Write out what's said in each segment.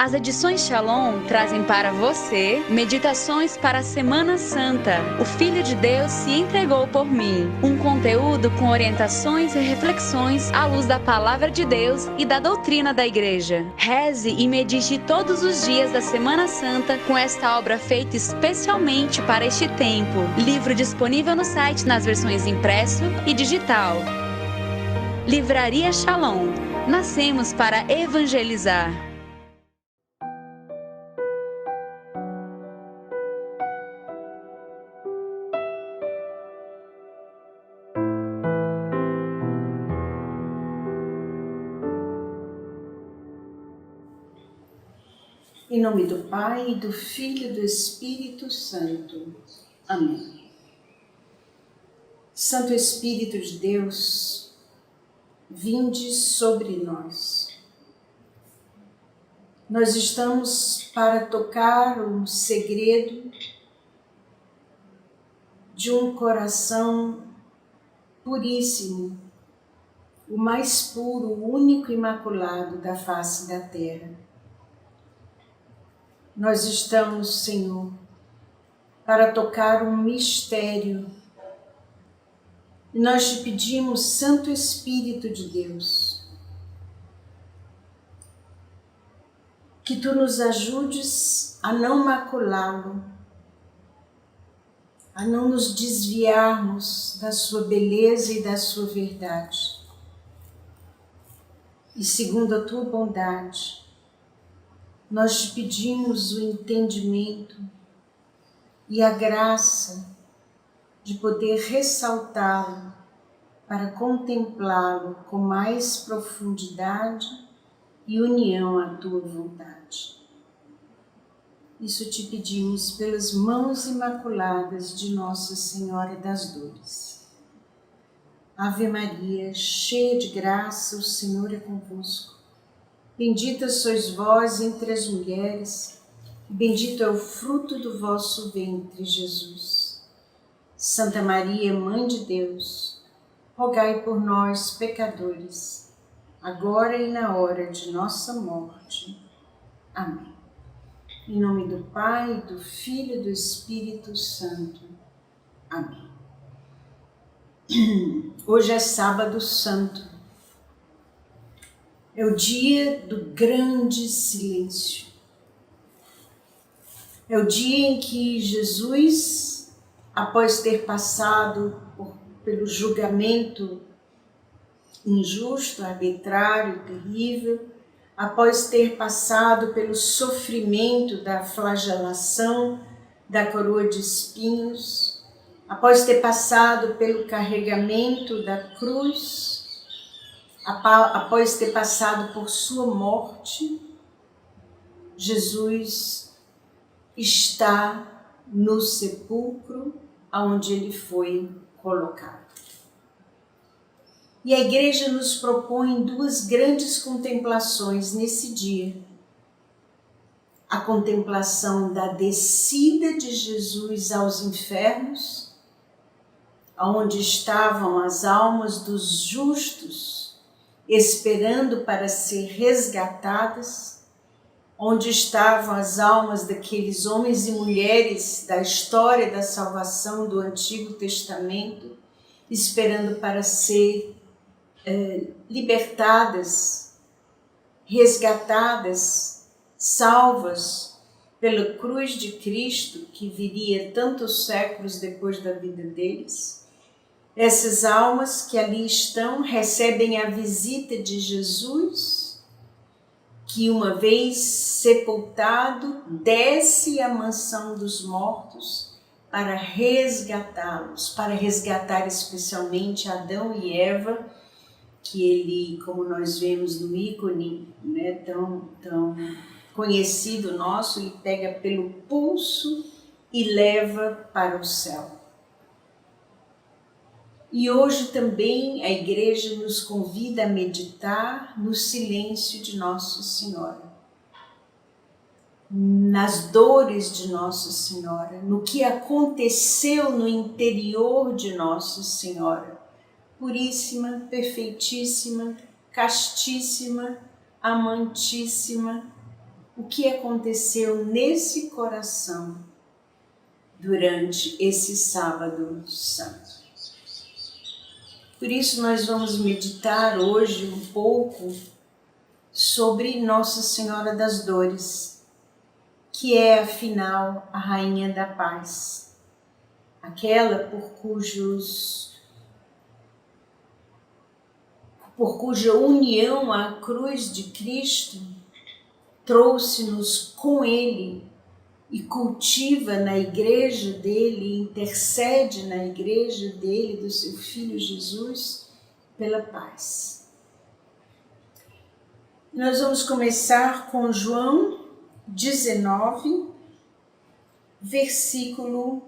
As edições Shalom trazem para você meditações para a Semana Santa. O Filho de Deus se entregou por mim. Um conteúdo com orientações e reflexões à luz da Palavra de Deus e da doutrina da Igreja. Reze e medite todos os dias da Semana Santa com esta obra feita especialmente para este tempo. Livro disponível no site nas versões impresso e digital. Livraria Shalom. Nascemos para evangelizar. Em nome do Pai, do Filho e do Espírito Santo. Amém. Santo Espírito de Deus, vinde sobre nós. Nós estamos para tocar o segredo de um coração puríssimo, o mais puro, o único imaculado da face da terra. Nós estamos, Senhor, para tocar um mistério. E nós te pedimos, Santo Espírito de Deus, que tu nos ajudes a não maculá-lo, a não nos desviarmos da sua beleza e da sua verdade. E segundo a tua bondade, nós te pedimos o entendimento e a graça de poder ressaltá-lo para contemplá-lo com mais profundidade e união à tua vontade. Isso te pedimos pelas mãos imaculadas de Nossa Senhora das Dores. Ave Maria, cheia de graça, o Senhor é convosco. Bendita sois vós entre as mulheres, e bendito é o fruto do vosso ventre, Jesus. Santa Maria, Mãe de Deus, rogai por nós, pecadores, agora e na hora de nossa morte. Amém. Em nome do Pai, do Filho e do Espírito Santo. Amém. Hoje é Sábado Santo. É o dia do grande silêncio. É o dia em que Jesus, após ter passado pelo julgamento injusto, arbitrário, terrível, após ter passado pelo sofrimento da flagelação, da coroa de espinhos, após ter passado pelo carregamento da cruz, após ter passado por sua morte, Jesus está no sepulcro onde ele foi colocado. E a Igreja nos propõe duas grandes contemplações nesse dia. A contemplação da descida de Jesus aos infernos, onde estavam as almas dos justos, esperando para ser resgatadas, onde estavam as almas daqueles homens e mulheres da história da salvação do Antigo Testamento, esperando para ser libertadas, resgatadas, salvas pela cruz de Cristo, que viria tantos séculos depois da vida deles. Essas almas que ali estão recebem a visita de Jesus, que uma vez sepultado, desce à mansão dos mortos para resgatá-los, para resgatar especialmente Adão e Eva, que ele, como nós vemos no ícone, né, tão conhecido nosso, ele pega pelo pulso e leva para o céu. E hoje também a Igreja nos convida a meditar no silêncio de Nossa Senhora, nas dores de Nossa Senhora, no que aconteceu no interior de Nossa Senhora, puríssima, perfeitíssima, castíssima, amantíssima, o que aconteceu nesse coração durante esse sábado santo. Por isso nós vamos meditar hoje um pouco sobre Nossa Senhora das Dores, que é afinal a Rainha da Paz, aquela por cuja união à cruz de Cristo trouxe-nos com Ele e cultiva na igreja dele, intercede na igreja dele, do seu Filho Jesus, pela paz. Nós vamos começar com João 19, versículo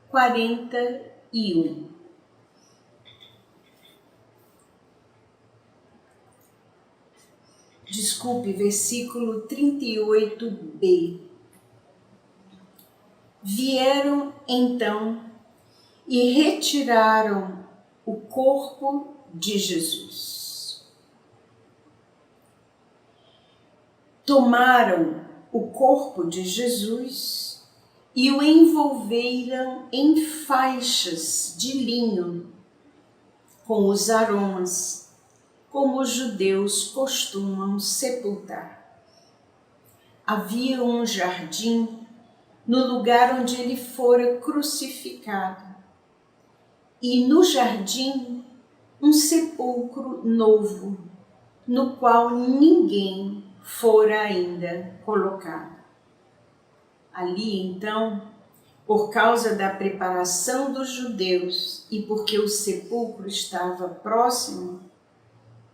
41. Desculpe, versículo 38b. Vieram então e retiraram o corpo de Jesus. Tomaram o corpo de Jesus e o envolveram em faixas de linho com os aromas, como os judeus costumam sepultar. Havia um jardim no lugar onde ele fora crucificado, e no jardim um sepulcro novo, no qual ninguém fora ainda colocado. Ali então, por causa da preparação dos judeus e porque o sepulcro estava próximo,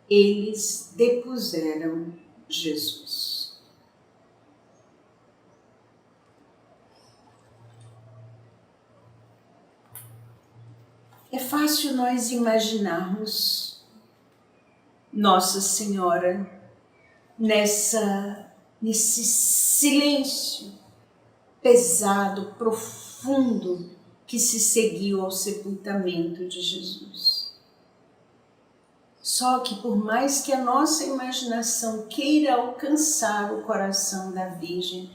eles depuseram Jesus. É fácil nós imaginarmos Nossa Senhora nesse silêncio pesado, profundo que se seguiu ao sepultamento de Jesus. Só que por mais que a nossa imaginação queira alcançar o coração da Virgem,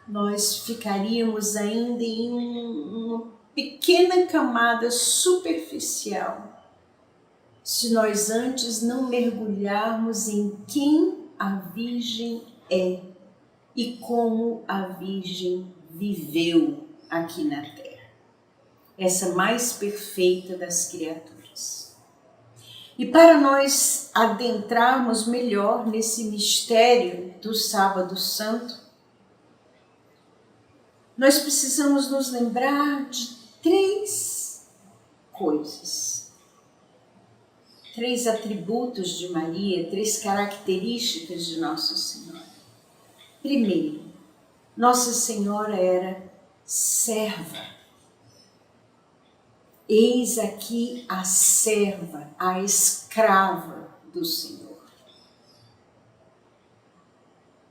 nós ficaríamos ainda em uma pequena camada superficial, se nós antes não mergulharmos em quem a Virgem é e como a Virgem viveu aqui na Terra, essa mais perfeita das criaturas. E para nós adentrarmos melhor nesse mistério do Sábado Santo, nós precisamos nos lembrar de três coisas, três atributos de Maria, três características de Nossa Senhora. Primeiro, Nossa Senhora era serva. Eis aqui a serva, a escrava do Senhor.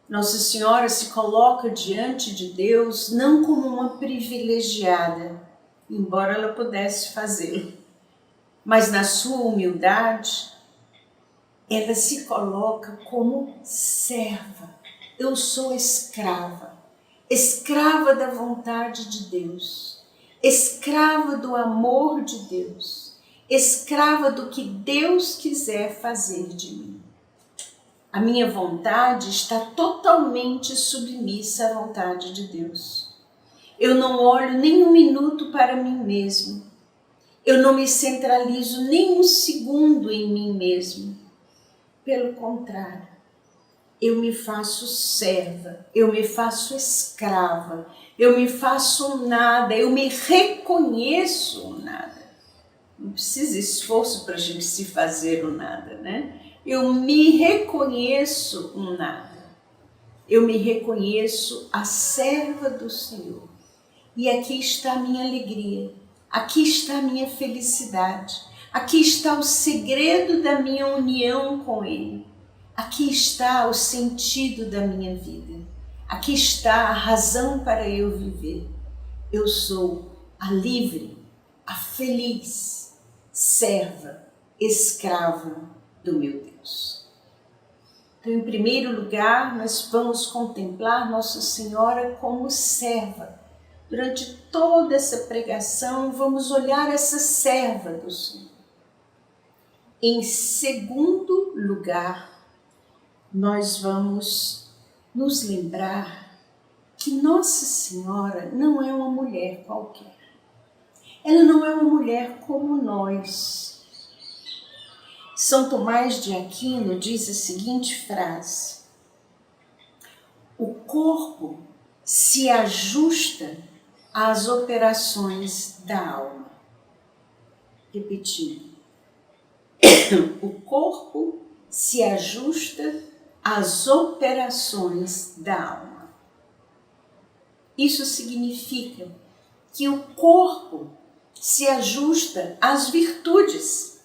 Nossa Senhora se coloca diante de Deus não como uma privilegiada, embora ela pudesse fazê-lo, mas na sua humildade, ela se coloca como serva. Eu sou escrava, escrava da vontade de Deus, escrava do amor de Deus, escrava do que Deus quiser fazer de mim. A minha vontade está totalmente submissa à vontade de Deus. Eu não olho nem um minuto para mim mesmo. Eu não me centralizo nem um segundo em mim mesmo. Pelo contrário, eu me faço serva, eu me faço escrava, eu me faço nada, eu me reconheço nada. Não precisa esforço para a gente se fazer o nada, né? Eu me reconheço um nada. Eu me reconheço a serva do Senhor. E aqui está a minha alegria, aqui está a minha felicidade, aqui está o segredo da minha união com Ele. Aqui está o sentido da minha vida. Aqui está a razão para eu viver. Eu sou a livre, a feliz, serva, escrava do meu Deus. Então, em primeiro lugar, nós vamos contemplar Nossa Senhora como serva. Durante toda essa pregação, vamos olhar essa serva do Senhor. Em segundo lugar, nós vamos nos lembrar que Nossa Senhora não é uma mulher qualquer. Ela não é uma mulher como nós. São Tomás de Aquino diz a seguinte frase: o corpo se ajusta às operações da alma. Repetindo, o corpo se ajusta às operações da alma. Isso significa que o corpo se ajusta às virtudes,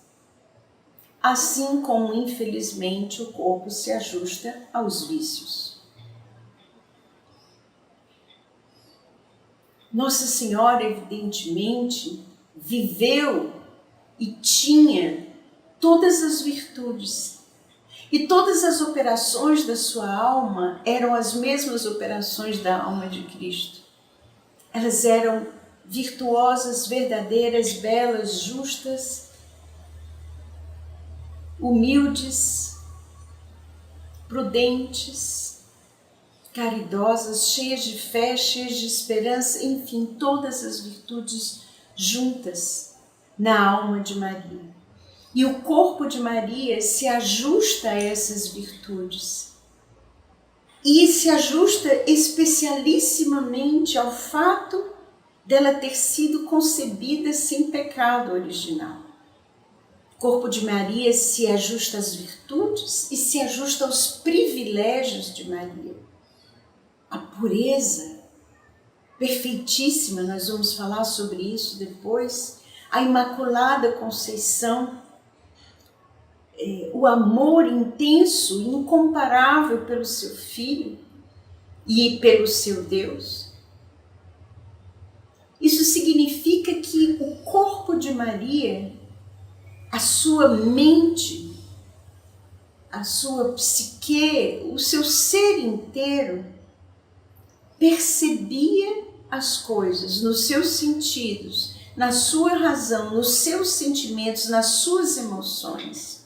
assim como, infelizmente, o corpo se ajusta aos vícios. Nossa Senhora, evidentemente, viveu e tinha todas as virtudes. E todas as operações da sua alma eram as mesmas operações da alma de Cristo. Elas eram virtuosas, verdadeiras, belas, justas, humildes, prudentes, caridosas, cheias de fé, cheias de esperança, enfim, todas as virtudes juntas na alma de Maria. E o corpo de Maria se ajusta a essas virtudes e se ajusta especialissimamente ao fato dela ter sido concebida sem pecado original. O corpo de Maria se ajusta às virtudes e se ajusta aos privilégios de Maria. A pureza perfeitíssima, nós vamos falar sobre isso depois, a Imaculada Conceição, o amor intenso e incomparável pelo seu Filho e pelo seu Deus. Isso significa que o corpo de Maria, a sua mente, a sua psique, o seu ser inteiro, percebia as coisas nos seus sentidos, na sua razão, nos seus sentimentos, nas suas emoções.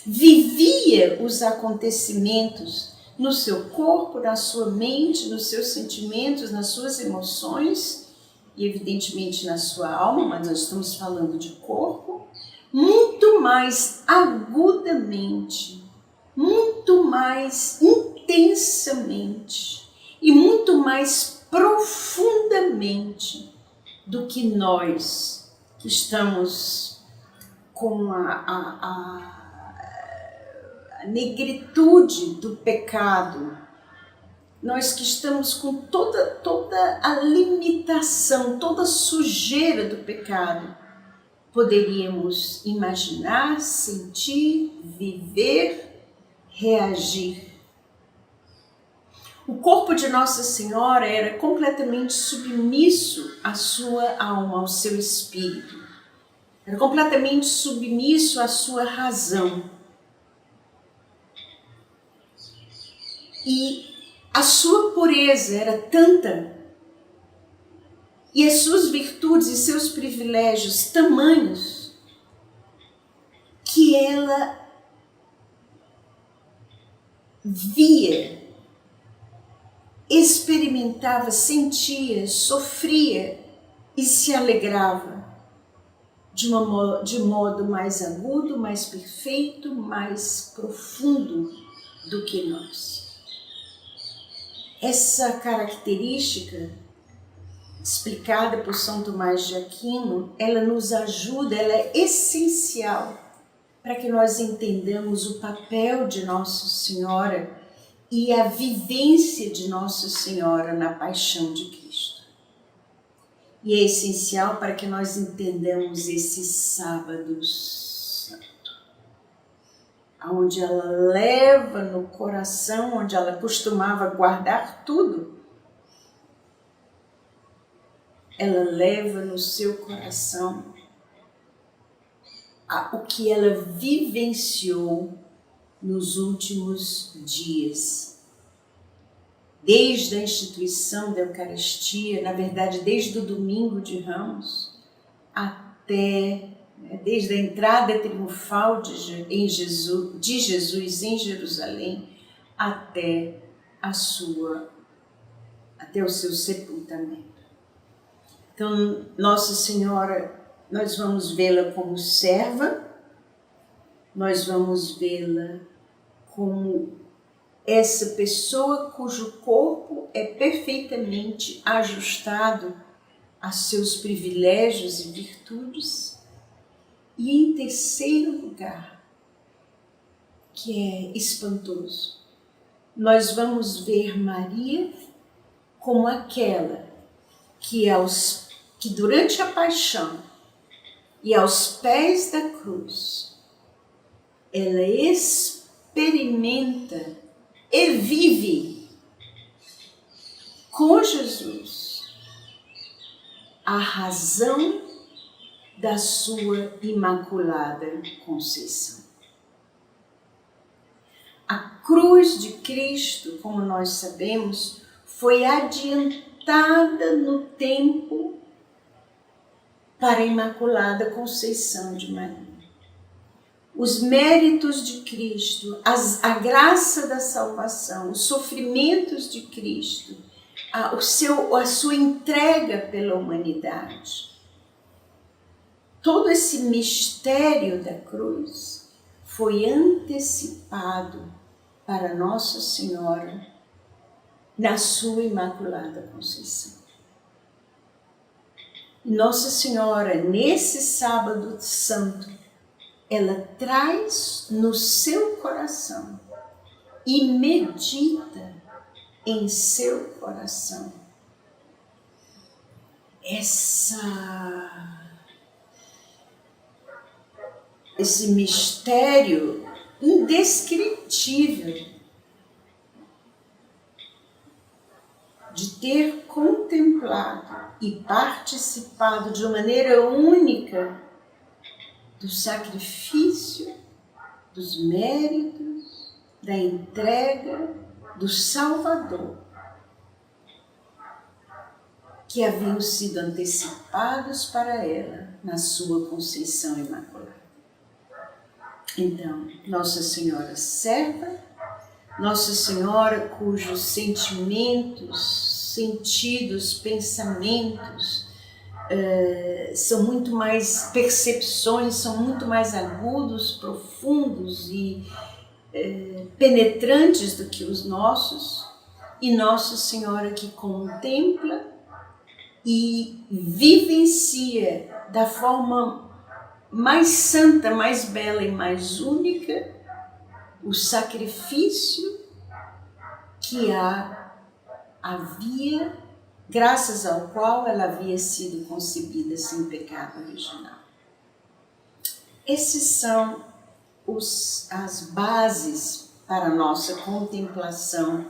Vivia os acontecimentos no seu corpo, na sua mente, nos seus sentimentos, nas suas emoções e, evidentemente, na sua alma, mas nós estamos falando de corpo, muito mais agudamente, muito mais intensamente e muito mais profundamente do que nós que estamos com a negritude do pecado, nós que estamos com toda a limitação, toda a sujeira do pecado, poderíamos imaginar, sentir, viver, reagir. O corpo de Nossa Senhora era completamente submisso à sua alma, ao seu espírito. Era completamente submisso à sua razão. E a sua pureza era tanta, e as suas virtudes e seus privilégios tamanhos, que ela via, experimentava, sentia, sofria e se alegrava de modo mais agudo, mais perfeito, mais profundo do que nós. Essa característica, explicada por São Tomás de Aquino, ela nos ajuda, ela é essencial para que nós entendamos o papel de Nossa Senhora e a vivência de Nossa Senhora na paixão de Cristo. E é essencial para que nós entendamos esse sábado santo, onde ela leva no coração, onde ela costumava guardar tudo, ela leva no seu coração o que ela vivenciou nos últimos dias. Desde a instituição da Eucaristia, na verdade desde o domingo de Ramos, desde a entrada triunfal de Jesus em Jerusalém até o seu sepultamento. Então, Nossa Senhora, nós vamos vê-la como serva, nós vamos vê-la como essa pessoa cujo corpo é perfeitamente ajustado a seus privilégios e virtudes. E em terceiro lugar, que é espantoso, nós vamos ver Maria como aquela que durante a paixão e aos pés da cruz, ela experimenta e vive com Jesus a razão da sua Imaculada Conceição. A cruz de Cristo, como nós sabemos, foi adiantada no tempo para a Imaculada Conceição de Maria. Os méritos de Cristo, a graça da salvação, os sofrimentos de Cristo, a sua entrega pela humanidade, todo esse mistério da cruz foi antecipado para Nossa Senhora na sua Imaculada Conceição. Nossa Senhora, nesse Sábado Santo, ela traz no seu coração e medita em seu coração esse mistério indescritível de ter contemplado e participado de uma maneira única do sacrifício, dos méritos, da entrega do Salvador, que haviam sido antecipados para ela na sua Conceição Imaculada. Então, Nossa Senhora serva, Nossa Senhora cujos sentidos, pensamentos, são muito mais percepções, são muito mais agudos, profundos e penetrantes do que os nossos, e Nossa Senhora que contempla e vivencia da forma mais santa, mais bela e mais única o sacrifício que graças ao qual ela havia sido concebida sem pecado original. Essas são as bases para a nossa contemplação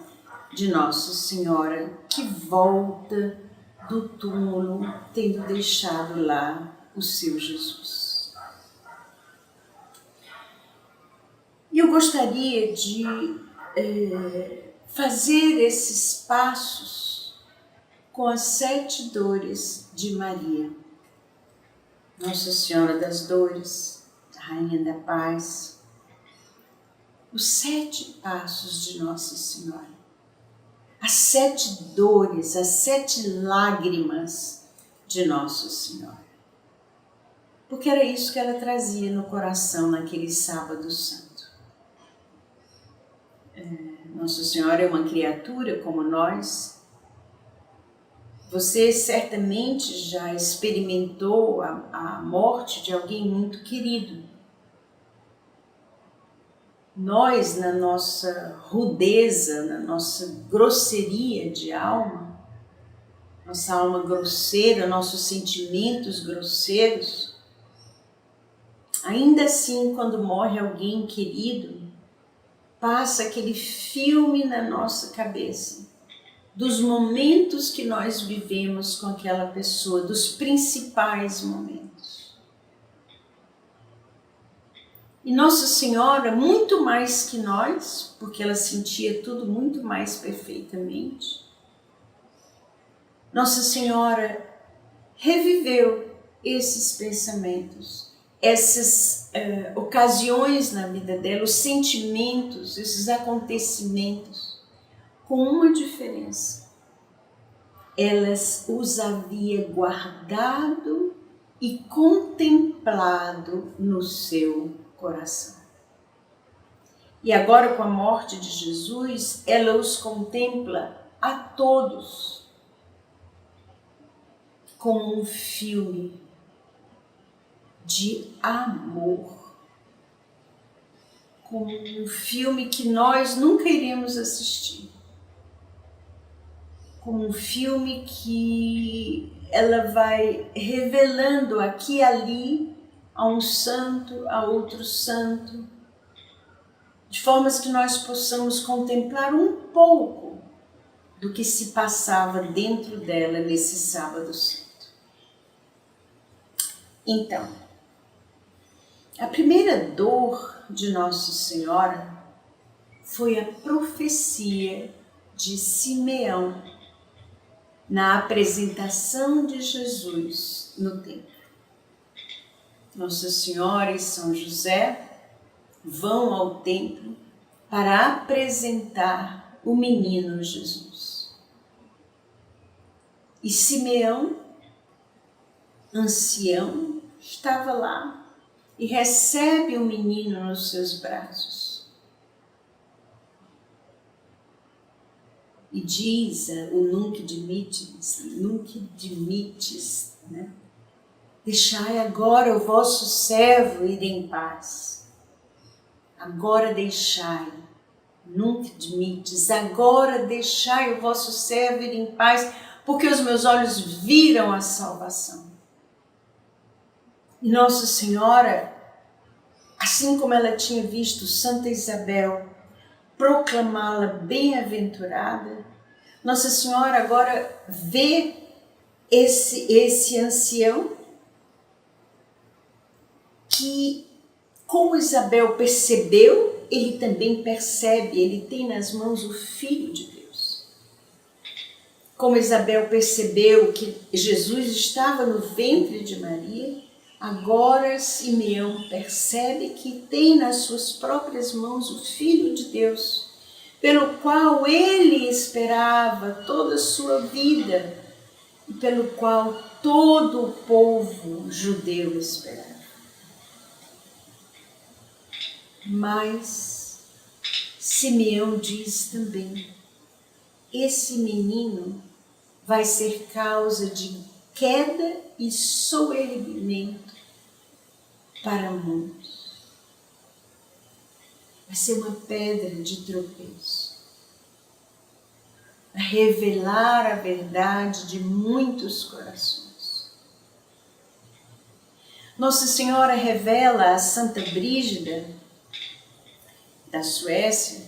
de Nossa Senhora que volta do túmulo, tendo deixado lá o seu Jesus. E eu gostaria de fazer esses passos com as 7 dores de Maria, Nossa Senhora das Dores, Rainha da Paz, os 7 passos de Nossa Senhora, as 7 dores, as 7 lágrimas de Nossa Senhora, porque era isso que ela trazia no coração naquele Sábado Santo. Nossa Senhora é uma criatura como nós. Você certamente já experimentou a morte de alguém muito querido. Nós, na nossa rudeza, na nossa grosseria de alma, nossa alma grosseira, nossos sentimentos grosseiros, ainda assim, quando morre alguém querido, passa aquele filme na nossa cabeça dos momentos que nós vivemos com aquela pessoa, dos principais momentos. E Nossa Senhora, muito mais que nós, porque ela sentia tudo muito mais perfeitamente, Nossa Senhora reviveu esses pensamentos, essas ocasiões na vida dela, os sentimentos, esses acontecimentos, com uma diferença. Ela os havia guardado e contemplado no seu coração. E agora, com a morte de Jesus, ela os contempla a todos como um filme de amor, como um filme que nós nunca iremos assistir, como um filme que ela vai revelando aqui e ali a um santo, a outro santo, de formas que nós possamos contemplar um pouco do que se passava dentro dela nesse sábado santo. Então, a primeira dor de Nossa Senhora foi a profecia de Simeão na apresentação de Jesus no templo. Nossa Senhora e São José vão ao templo para apresentar o menino Jesus. E Simeão, ancião, estava lá e recebe o menino nos seus braços. E diz o Nunc Dimittis, né? Deixai agora o vosso servo ir em paz. Agora deixai, Nunc Dimittis, agora deixai o vosso servo ir em paz, porque os meus olhos viram a salvação. E Nossa Senhora, assim como ela tinha visto Santa Isabel proclamá-la bem-aventurada, Nossa Senhora agora vê esse ancião que, como Isabel percebeu, ele também percebe, ele tem nas mãos o Filho de Deus. Como Isabel percebeu que Jesus estava no ventre de Maria, agora Simeão percebe que tem nas suas próprias mãos o Filho de Deus, pelo qual ele esperava toda a sua vida e pelo qual todo o povo judeu esperava. Mas Simeão diz também, esse menino vai ser causa de queda e soerguimento para muitos. Vai ser uma pedra de tropeço. Vai revelar a verdade de muitos corações. Nossa Senhora revela a Santa Brígida, da Suécia,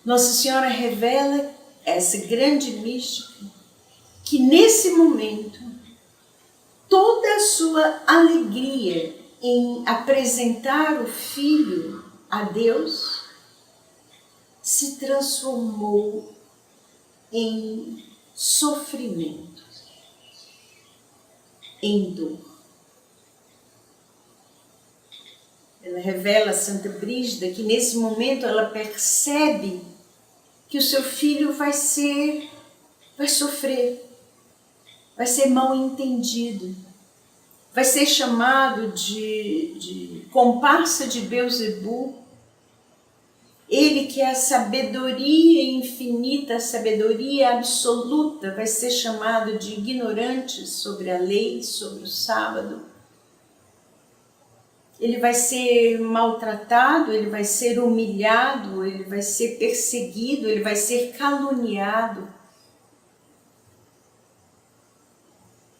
Nossa Senhora revela essa grande mística, que nesse momento, toda a sua alegria em apresentar o Filho a Deus se transformou em sofrimento, em dor. Ela revela a Santa Brígida que nesse momento ela percebe que o seu filho vai sofrer, vai ser mal entendido, vai ser chamado de comparsa de Beelzebul. Ele que é a sabedoria infinita, a sabedoria absoluta, vai ser chamado de ignorante sobre a lei, sobre o sábado. Ele vai ser maltratado, ele vai ser humilhado, ele vai ser perseguido, ele vai ser caluniado.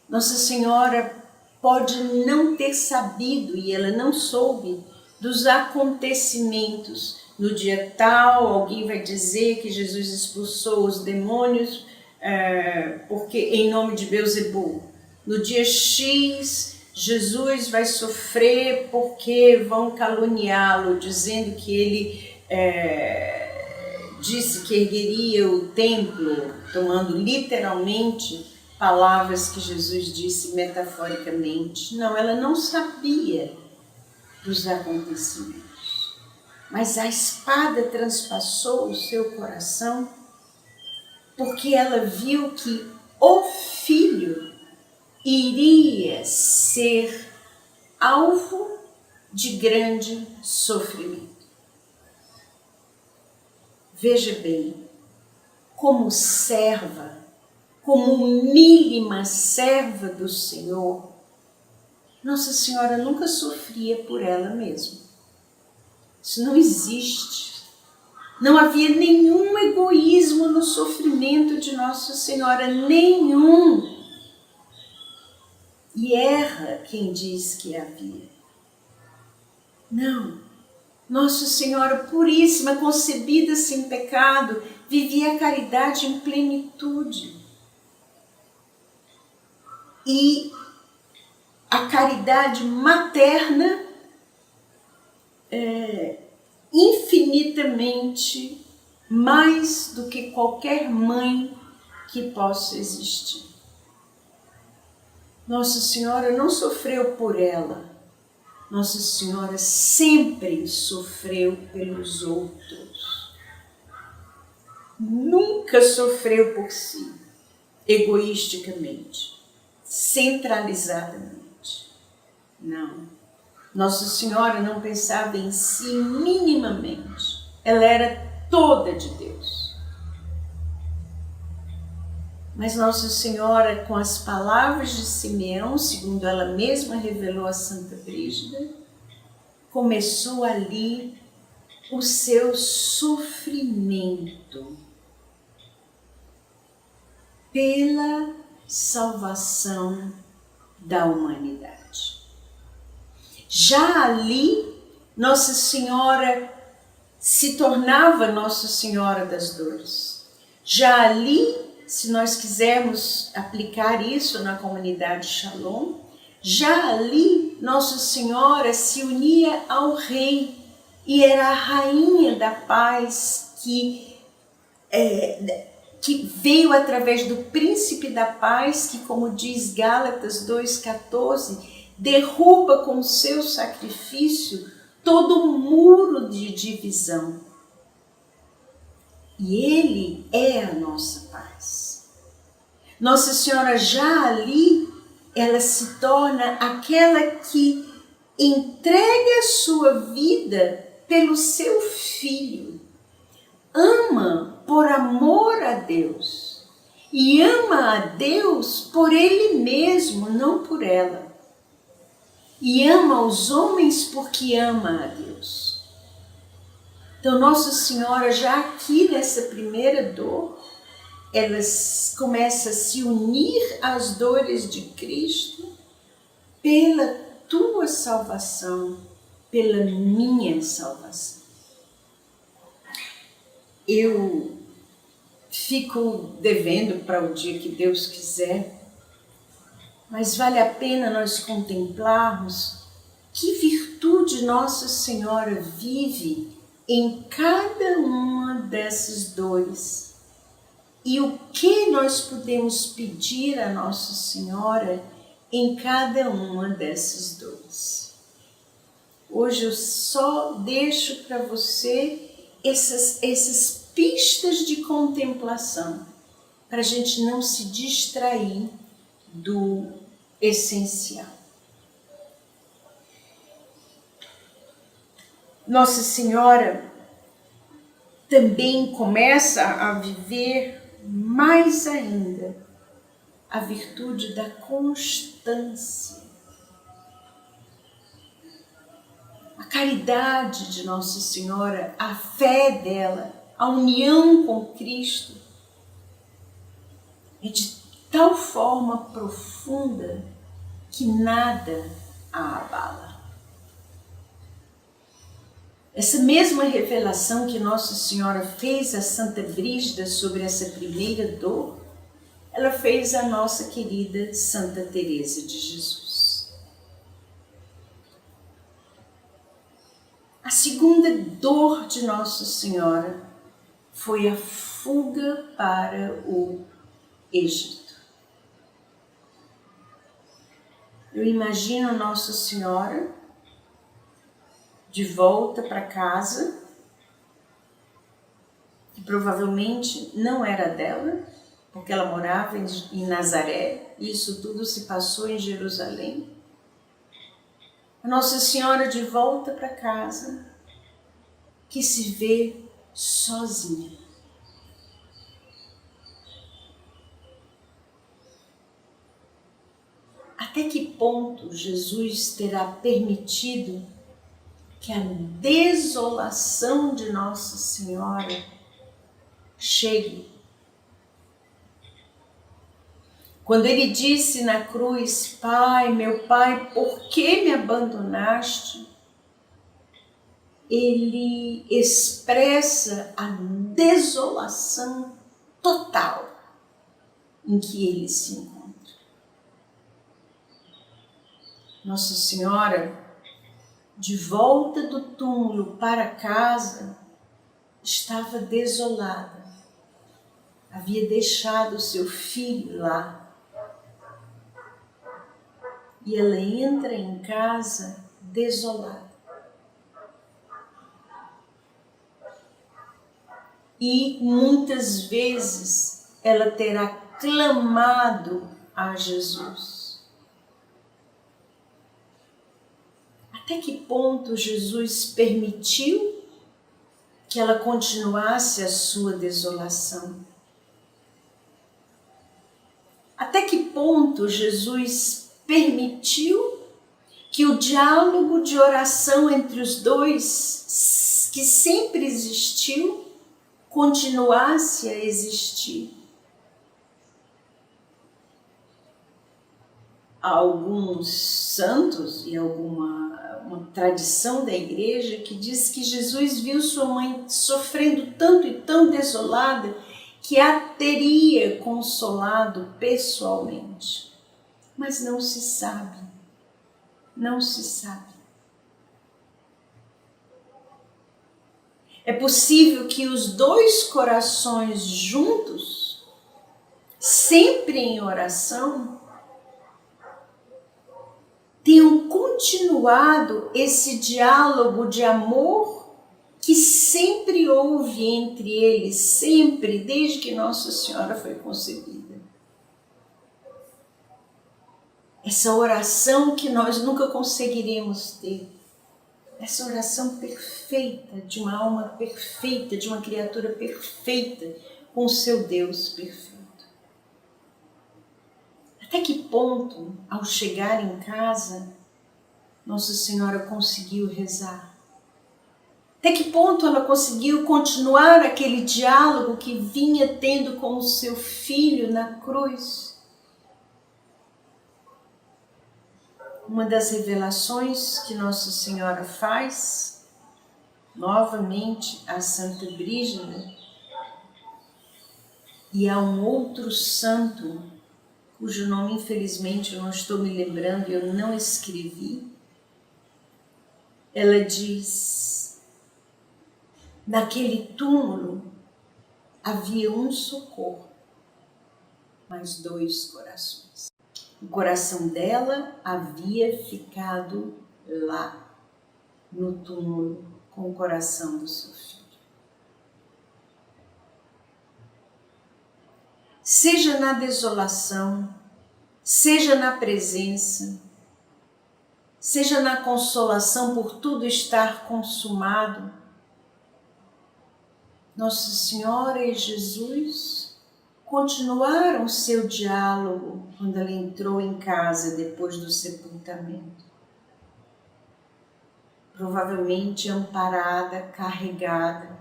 Nossa Senhora pode não ter sabido, e ela não soube, dos acontecimentos. No dia tal, alguém vai dizer que Jesus expulsou os demônios porque em nome de Beelzebul. No dia X, Jesus vai sofrer porque vão caluniá-lo, dizendo que ele disse que ergueria o templo, tomando literalmente palavras que Jesus disse metaforicamente. Não, ela não sabia dos acontecimentos, mas a espada transpassou o seu coração, porque ela viu que o filho iria ser alvo de grande sofrimento. Veja bem, como serva, como mínima serva do Senhor, Nossa Senhora nunca sofria por ela mesma. Isso não existe. Não havia nenhum egoísmo no sofrimento de Nossa Senhora, nenhum. E erra quem diz que havia. Não. Nossa Senhora puríssima, concebida sem pecado, vivia a caridade em plenitude. E a caridade materna é infinitamente mais do que qualquer mãe que possa existir. Nossa Senhora não sofreu por ela. Nossa Senhora sempre sofreu pelos outros. Nunca sofreu por si, egoisticamente, centralizadamente. Não. Nossa Senhora não pensava em si minimamente. Ela era toda de Deus. Mas Nossa Senhora, com as palavras de Simeão, segundo ela mesma revelou a Santa Brígida, começou ali o seu sofrimento pela salvação da humanidade. Já ali, Nossa Senhora se tornava Nossa Senhora das Dores. Já ali, se nós quisermos aplicar isso na comunidade Shalom, já ali Nossa Senhora se unia ao Rei e era a Rainha da Paz que veio através do Príncipe da Paz, que, como diz Gálatas 2,14, derruba com seu sacrifício todo um muro de divisão. E Ele é a nossa paz. Nossa Senhora já ali, ela se torna aquela que entrega a sua vida pelo seu Filho. Ama por amor a Deus. E ama a Deus por Ele mesmo, não por ela. E ama os homens porque ama a Deus. Então, Nossa Senhora, já aqui nessa primeira dor, ela começa a se unir às dores de Cristo pela tua salvação, pela minha salvação. Eu fico devendo para o dia que Deus quiser, mas vale a pena nós contemplarmos que virtude Nossa Senhora vive em cada uma dessas dores. E o que nós podemos pedir a Nossa Senhora em cada uma dessas dores. Hoje eu só deixo para você essas pistas de contemplação, para a gente não se distrair do essencial. Nossa Senhora também começa a viver mais ainda a virtude da constância. A caridade de Nossa Senhora, a fé dela, a união com Cristo é de tal forma profunda que nada a abala. Essa mesma revelação que Nossa Senhora fez a Santa Brígida sobre essa primeira dor, ela fez a nossa querida Santa Teresa de Jesus. A segunda dor de Nossa Senhora foi a fuga para o Egito. Eu imagino Nossa Senhora de volta para casa, que provavelmente não era dela, porque ela morava em Nazaré, e isso tudo se passou em Jerusalém. A Nossa Senhora de volta para casa, que se vê sozinha. Até que ponto Jesus terá permitido que a desolação de Nossa Senhora chegue? Quando ele disse na cruz: Pai, meu Pai, por que me abandonaste? Ele expressa a desolação total em que ele se encontra. Nossa Senhora, de volta do túmulo para casa, estava desolada. Havia deixado seu filho lá. E ela entra em casa desolada. E muitas vezes ela terá clamado a Jesus. Até que ponto Jesus permitiu que ela continuasse a sua desolação? Até que ponto Jesus permitiu que o diálogo de oração entre os dois, que sempre existiu, continuasse a existir? Há alguns santos e uma tradição da igreja que diz que Jesus viu sua mãe sofrendo tanto e tão desolada que a teria consolado pessoalmente. Mas não se sabe. Não se sabe. É possível que os dois corações juntos, sempre em oração, tenham continuado esse diálogo de amor que sempre houve entre eles, sempre, desde que Nossa Senhora foi concebida. Essa oração que nós nunca conseguiremos ter, essa oração perfeita, de uma alma perfeita, de uma criatura perfeita, com o seu Deus perfeito. Até que ponto, ao chegar em casa, Nossa Senhora conseguiu rezar? Até que ponto ela conseguiu continuar aquele diálogo que vinha tendo com o seu filho na cruz? Uma das revelações que Nossa Senhora faz, novamente, a Santa Brígida, e a um outro santo, cujo nome infelizmente eu não estou me lembrando e eu não escrevi, ela diz: naquele túmulo havia um socorro, mas dois corações. O coração dela havia ficado lá, no túmulo, com o coração do seu filho. Seja na desolação, seja na presença, seja na consolação por tudo estar consumado, Nossa Senhora e Jesus continuaram seu diálogo quando ela entrou em casa depois do sepultamento. Provavelmente amparada, carregada.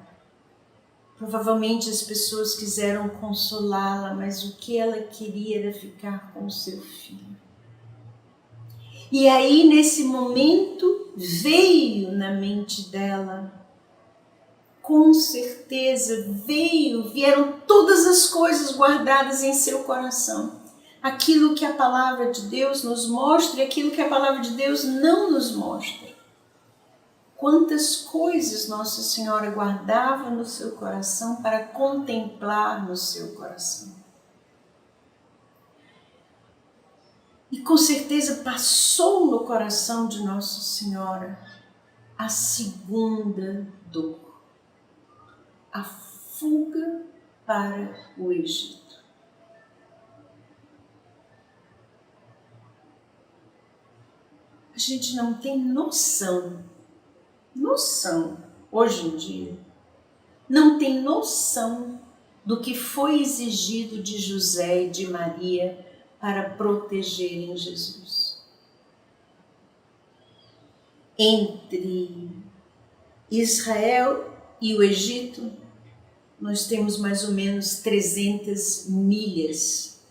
Provavelmente as pessoas quiseram consolá-la, mas o que ela queria era ficar com o seu filho. E aí, nesse momento, veio na mente dela, com certeza vieram todas as coisas guardadas em seu coração. Aquilo que a palavra de Deus nos mostra e aquilo que a palavra de Deus não nos mostra. quantas coisas Nossa Senhora guardava no seu coração para contemplar no seu coração. E com certeza passou no coração de Nossa Senhora a segunda dor, a fuga para o Egito. A gente não tem noção, hoje em dia, não tem noção do que foi exigido de José e de Maria para protegerem Jesus. Entre Israel e o Egito, nós temos mais ou menos 300 milhas.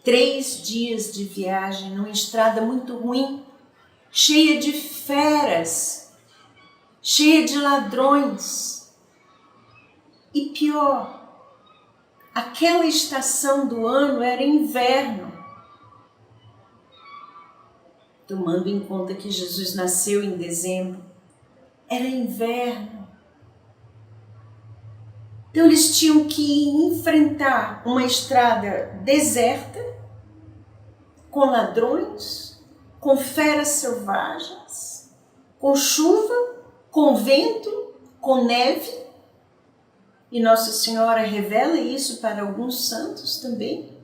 3 dias de viagem numa estrada muito ruim, cheia de feras, cheia de ladrões. E pior, aquela estação do ano era inverno. Tomando em conta que Jesus nasceu em dezembro, era inverno. Então eles tinham que enfrentar uma estrada deserta, com ladrões, com feras selvagens, com chuva, com vento, com neve. E Nossa Senhora revela isso para alguns santos também.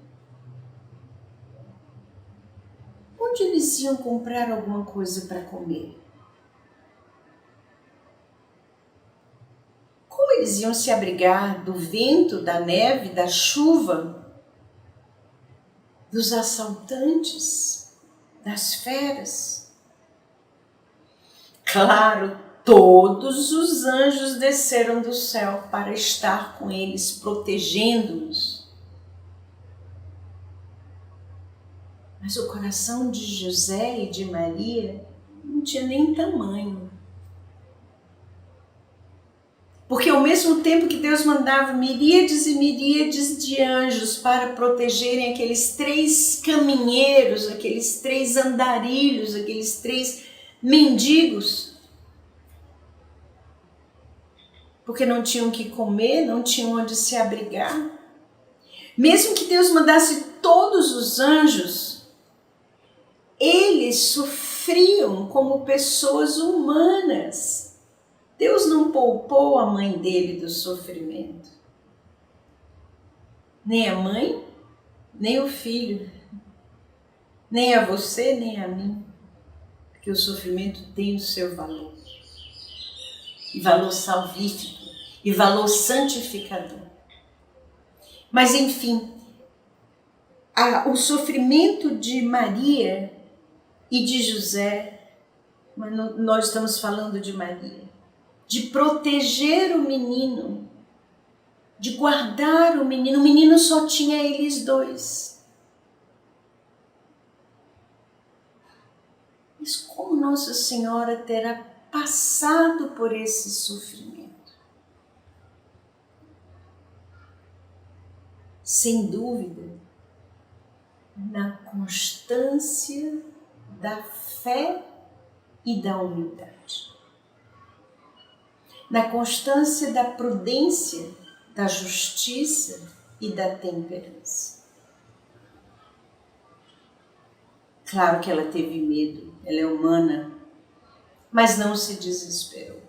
Onde eles iam comprar alguma coisa para comer? Como eles iam se abrigar do vento, da neve, da chuva, dos assaltantes, das feras? Claro, todos os anjos desceram do céu para estar com eles, protegendo-os. Mas o coração de José e de Maria não tinha nem tamanho. Porque ao mesmo tempo que Deus mandava miríades e miríades de anjos para protegerem aqueles 3 caminheiros, aqueles 3 andarilhos, aqueles 3 mendigos, porque não tinham o que comer, não tinham onde se abrigar. Mesmo que Deus mandasse todos os anjos, eles sofriam como pessoas humanas. Deus não poupou a mãe dele do sofrimento. Nem a mãe, nem o filho, nem a você, nem a mim. Porque o sofrimento tem o seu valor. E valor salvífico, e valor santificador. Mas enfim, o sofrimento de Maria e de José, mas nós estamos falando de Maria, de proteger o menino, de guardar o menino só tinha eles 2. Mas como Nossa Senhora terá passado por esse sofrimento? Sem dúvida, na constância da fé e da humildade. Na constância da prudência, da justiça e da temperança. Claro que ela teve medo, ela é humana, mas não se desesperou.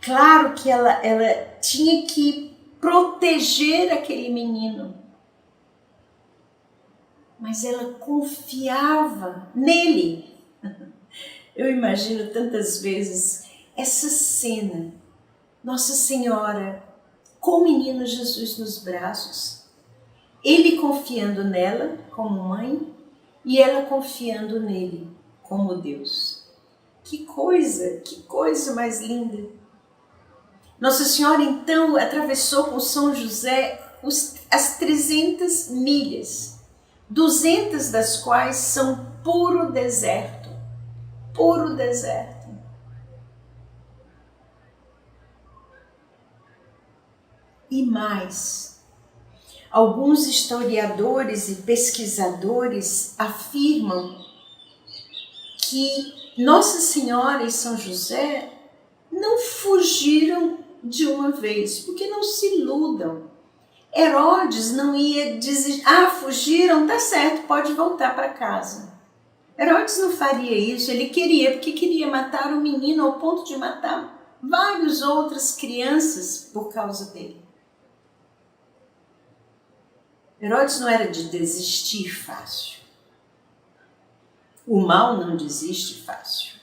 Claro que ela tinha que proteger aquele menino, mas ela confiava nele. Eu imagino tantas vezes essa cena, Nossa Senhora com o menino Jesus nos braços, ele confiando nela como mãe e ela confiando nele como Deus. Que coisa mais linda! Nossa Senhora então atravessou com São José as 300 milhas, 200 das quais são puro deserto. Puro deserto. E mais, alguns historiadores e pesquisadores afirmam que Nossa Senhora e São José não fugiram de uma vez, porque não se iludam. Herodes não ia dizer, fugiram, tá certo, pode voltar para casa. Herodes não faria isso, ele queria, porque queria matar o menino ao ponto de matar várias outras crianças por causa dele. Herodes não era de desistir fácil. O mal não desiste fácil.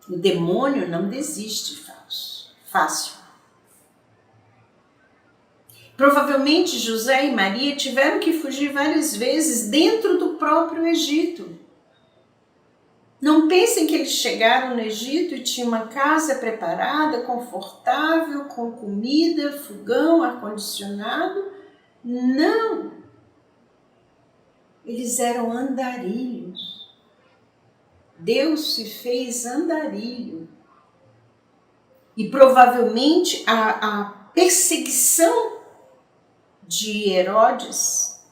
O demônio não desiste fácil. Provavelmente José e Maria tiveram que fugir várias vezes dentro do próprio Egito. Não pensem que eles chegaram no Egito e tinham uma casa preparada, confortável, com comida, fogão, ar-condicionado. Não! Eles eram andarilhos. Deus se fez andarilho. E provavelmente a perseguição de Herodes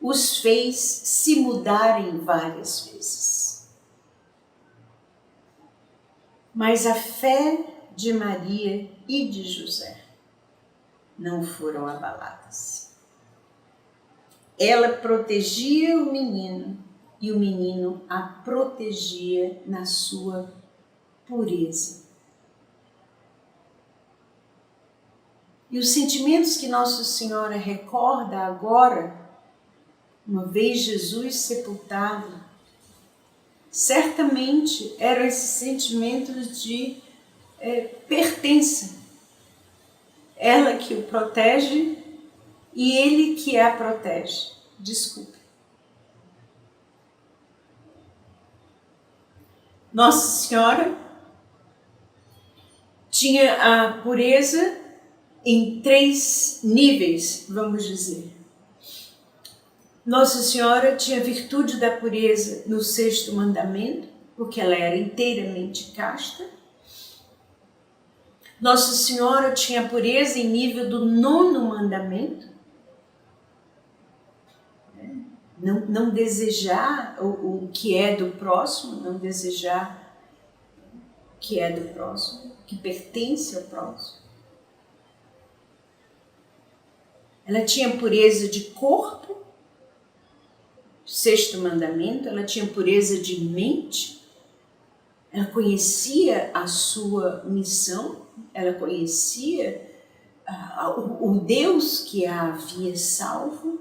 os fez se mudarem várias vezes. Mas a fé de Maria e de José não foram abaladas. Ela protegia o menino e o menino a protegia na sua pureza. E os sentimentos que Nossa Senhora recorda agora, uma vez Jesus sepultado, certamente eram esses sentimentos de pertença. Ela que o protege e ele que a protege. Desculpe. Nossa Senhora tinha a pureza em 3 níveis, vamos dizer. Nossa Senhora tinha a virtude da pureza no 6º mandamento, porque ela era inteiramente casta. Nossa Senhora tinha a pureza em nível do 9º mandamento. Não desejar o que é do próximo, não desejar o que é do próximo, que pertence ao próximo. Ela tinha pureza de corpo, 6º mandamento, ela tinha pureza de mente, ela conhecia a sua missão, ela conhecia o Deus que a havia salvo,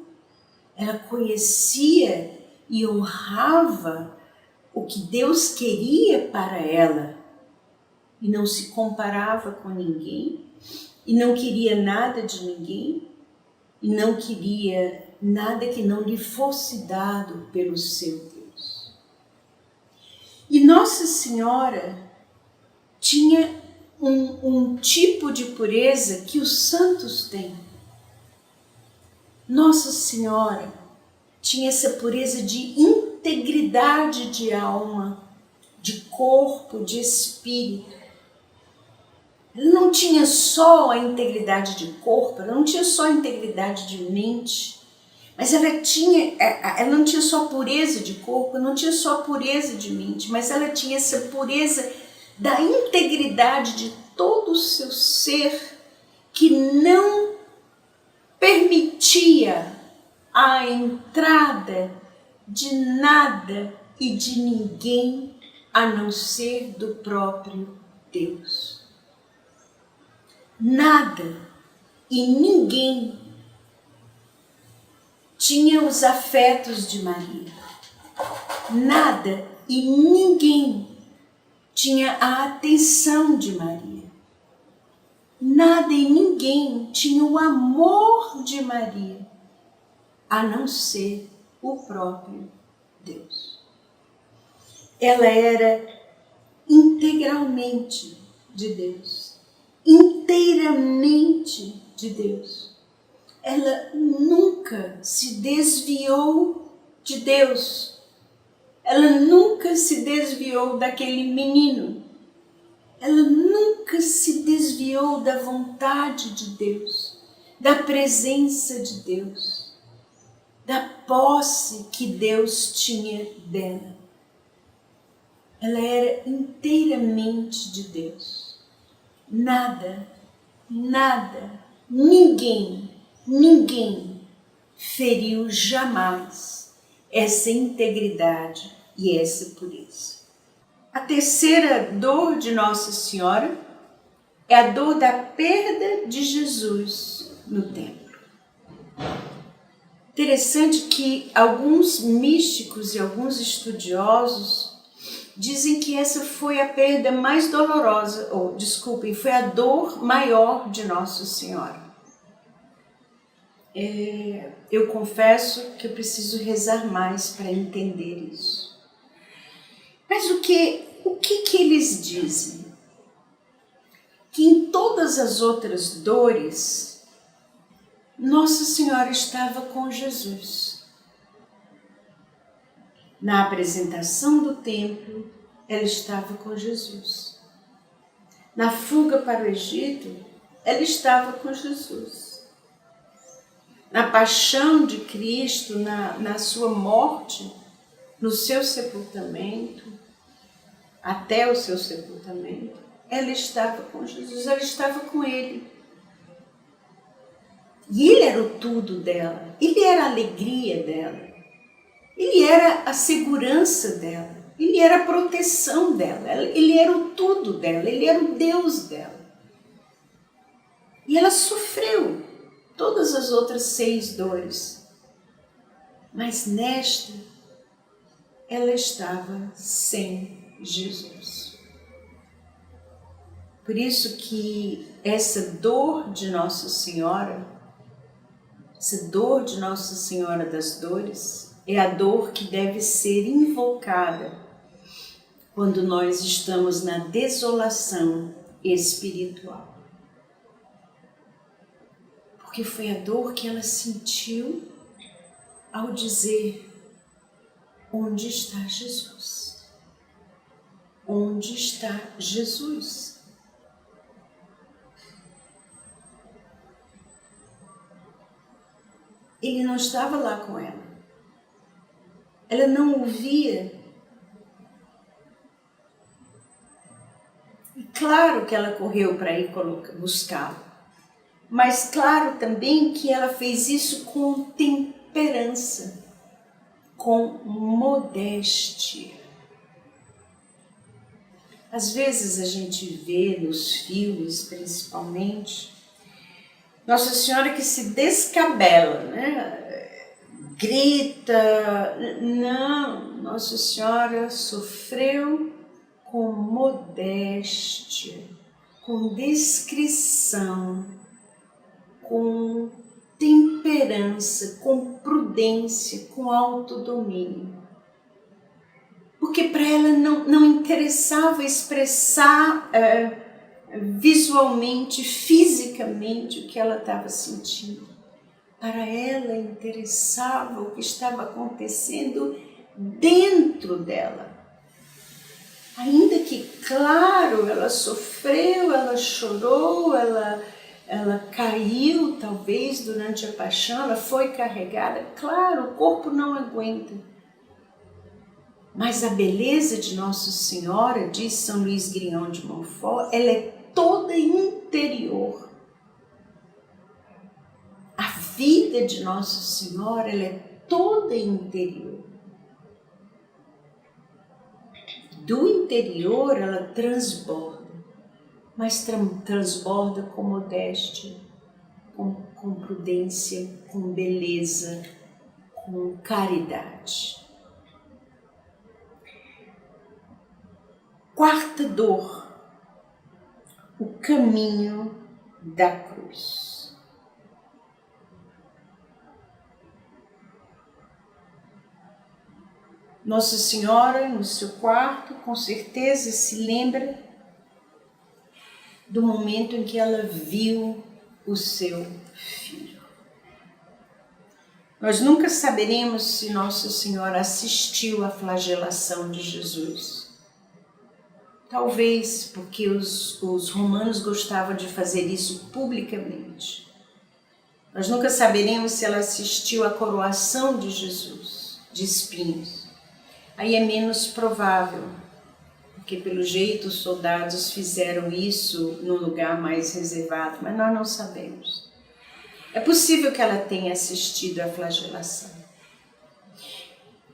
ela conhecia e honrava o que Deus queria para ela e não se comparava com ninguém e não queria nada de ninguém e não queria nada que não lhe fosse dado pelo seu Deus. E Nossa Senhora tinha um tipo de pureza que os santos têm. Nossa Senhora tinha essa pureza de integridade de alma, de corpo, de espírito. Ela não tinha só a integridade de corpo, ela não tinha só a integridade de mente, mas ela não tinha só pureza de corpo, não tinha só pureza de mente, mas ela tinha essa pureza da integridade de todo o seu ser, que não permitia a entrada de nada e de ninguém a não ser do próprio Deus. Nada e ninguém tinha os afetos de Maria. Nada e ninguém tinha a atenção de Maria. Nada e ninguém tinha o amor de Maria, a não ser o próprio Deus. Ela era integralmente de Deus, inteiramente de Deus. Ela nunca se desviou de Deus. Ela nunca se desviou daquele menino. Ela nunca se desviou da vontade de Deus, da presença de Deus, da posse que Deus tinha dela. ela era inteiramente de Deus. Nada, ninguém feriu jamais essa integridade e essa pureza. A terceira dor de Nossa Senhora é a dor da perda de Jesus no templo. Interessante que alguns místicos e alguns estudiosos dizem que essa foi a perda mais dolorosa, foi a dor maior de Nossa Senhora. Eu confesso que eu preciso rezar mais para entender isso. Mas o que eles dizem? Que em todas as outras dores, Nossa Senhora estava com Jesus. Na apresentação do templo, ela estava com Jesus. Na fuga para o Egito, ela estava com Jesus. Na paixão de Cristo, na sua morte, no seu sepultamento, até o seu sepultamento, ela estava com Jesus, ela estava com Ele. E Ele era o tudo dela, Ele era a alegria dela, Ele era a segurança dela, Ele era a proteção dela, Ele era o tudo dela, Ele era o Deus dela. E ela sofreu todas as outras 6 dores, mas nesta ela estava sem Jesus. Por isso que essa dor de Nossa Senhora, essa dor de Nossa Senhora das Dores, é a dor que deve ser invocada quando nós estamos na desolação espiritual. Porque foi a dor que ela sentiu ao dizer: onde está Jesus? Onde está Jesus? Ele não estava lá com ela. Ela não o via. E claro que ela correu para ir buscá-lo. Mas claro também que ela fez isso com temperança, com modéstia. Às vezes a gente vê nos filmes, principalmente, Nossa Senhora que se descabela, né? Grita. Não, Nossa Senhora sofreu com modéstia, com discrição, com temperança, com prudência, com autodomínio. Porque para ela não interessava expressar visualmente, fisicamente o que ela estava sentindo. Para ela interessava o que estava acontecendo dentro dela. Ainda que, claro, ela sofreu, ela chorou, ela caiu talvez durante a paixão, ela foi carregada. Claro, o corpo não aguenta. Mas a beleza de Nossa Senhora, diz São Luís Grignon de Montfort, ela é toda interior. A vida de Nossa Senhora, ela é toda interior. Do interior ela transborda, mas transborda com modéstia, com prudência, com beleza, com caridade. Quarta dor, o caminho da cruz. Nossa Senhora, no seu quarto, com certeza se lembra do momento em que ela viu o seu filho. Nós nunca saberemos se Nossa Senhora assistiu à flagelação de Jesus. Talvez porque os romanos gostavam de fazer isso publicamente. Nós nunca saberemos se ela assistiu à coroação de Jesus, de espinhos. Aí é menos provável. porque pelo jeito os soldados fizeram isso num lugar mais reservado, mas nós não sabemos. É possível que ela tenha assistido à flagelação.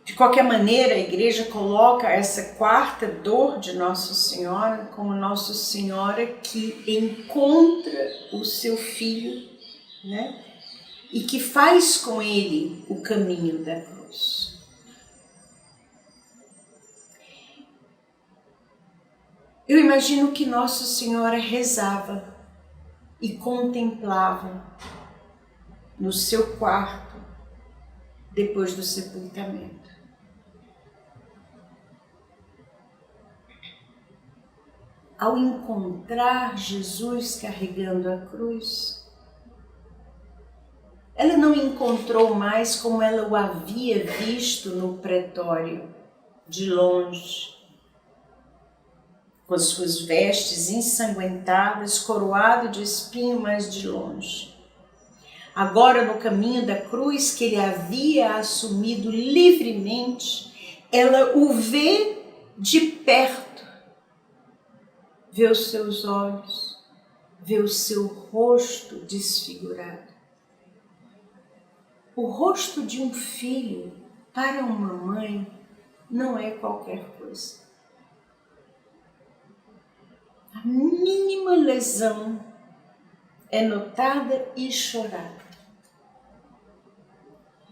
De qualquer maneira, a igreja coloca essa quarta dor de Nossa Senhora como Nossa Senhora que encontra o seu filho, né? E que faz com ele o caminho da cruz. Eu imagino que Nossa Senhora rezava e contemplava no seu quarto depois do sepultamento. Ao encontrar Jesus carregando a cruz, ela não encontrou mais como ela o havia visto no pretório, de longe, com as suas vestes ensanguentadas, coroado de espinho, mas de longe. Agora, no caminho da cruz que ele havia assumido livremente, ela o vê de perto, vê os seus olhos, vê o seu rosto desfigurado. O rosto de um filho para uma mãe não é qualquer coisa. A mínima lesão é notada e chorada.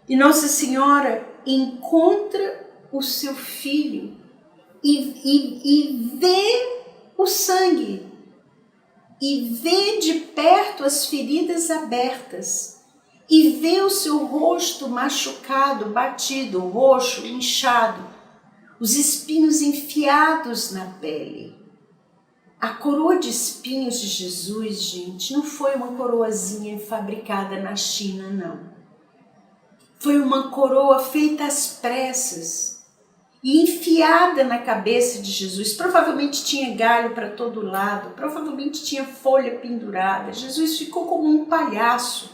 E Nossa Senhora encontra o seu filho e vê o sangue, e vê de perto as feridas abertas, e vê o seu rosto machucado, batido, roxo, inchado, os espinhos enfiados na pele. A coroa de espinhos de Jesus, gente, não foi uma coroazinha fabricada na China, não. Foi uma coroa feita às pressas e enfiada na cabeça de Jesus. Provavelmente tinha galho para todo lado, provavelmente tinha folha pendurada. Jesus ficou como um palhaço.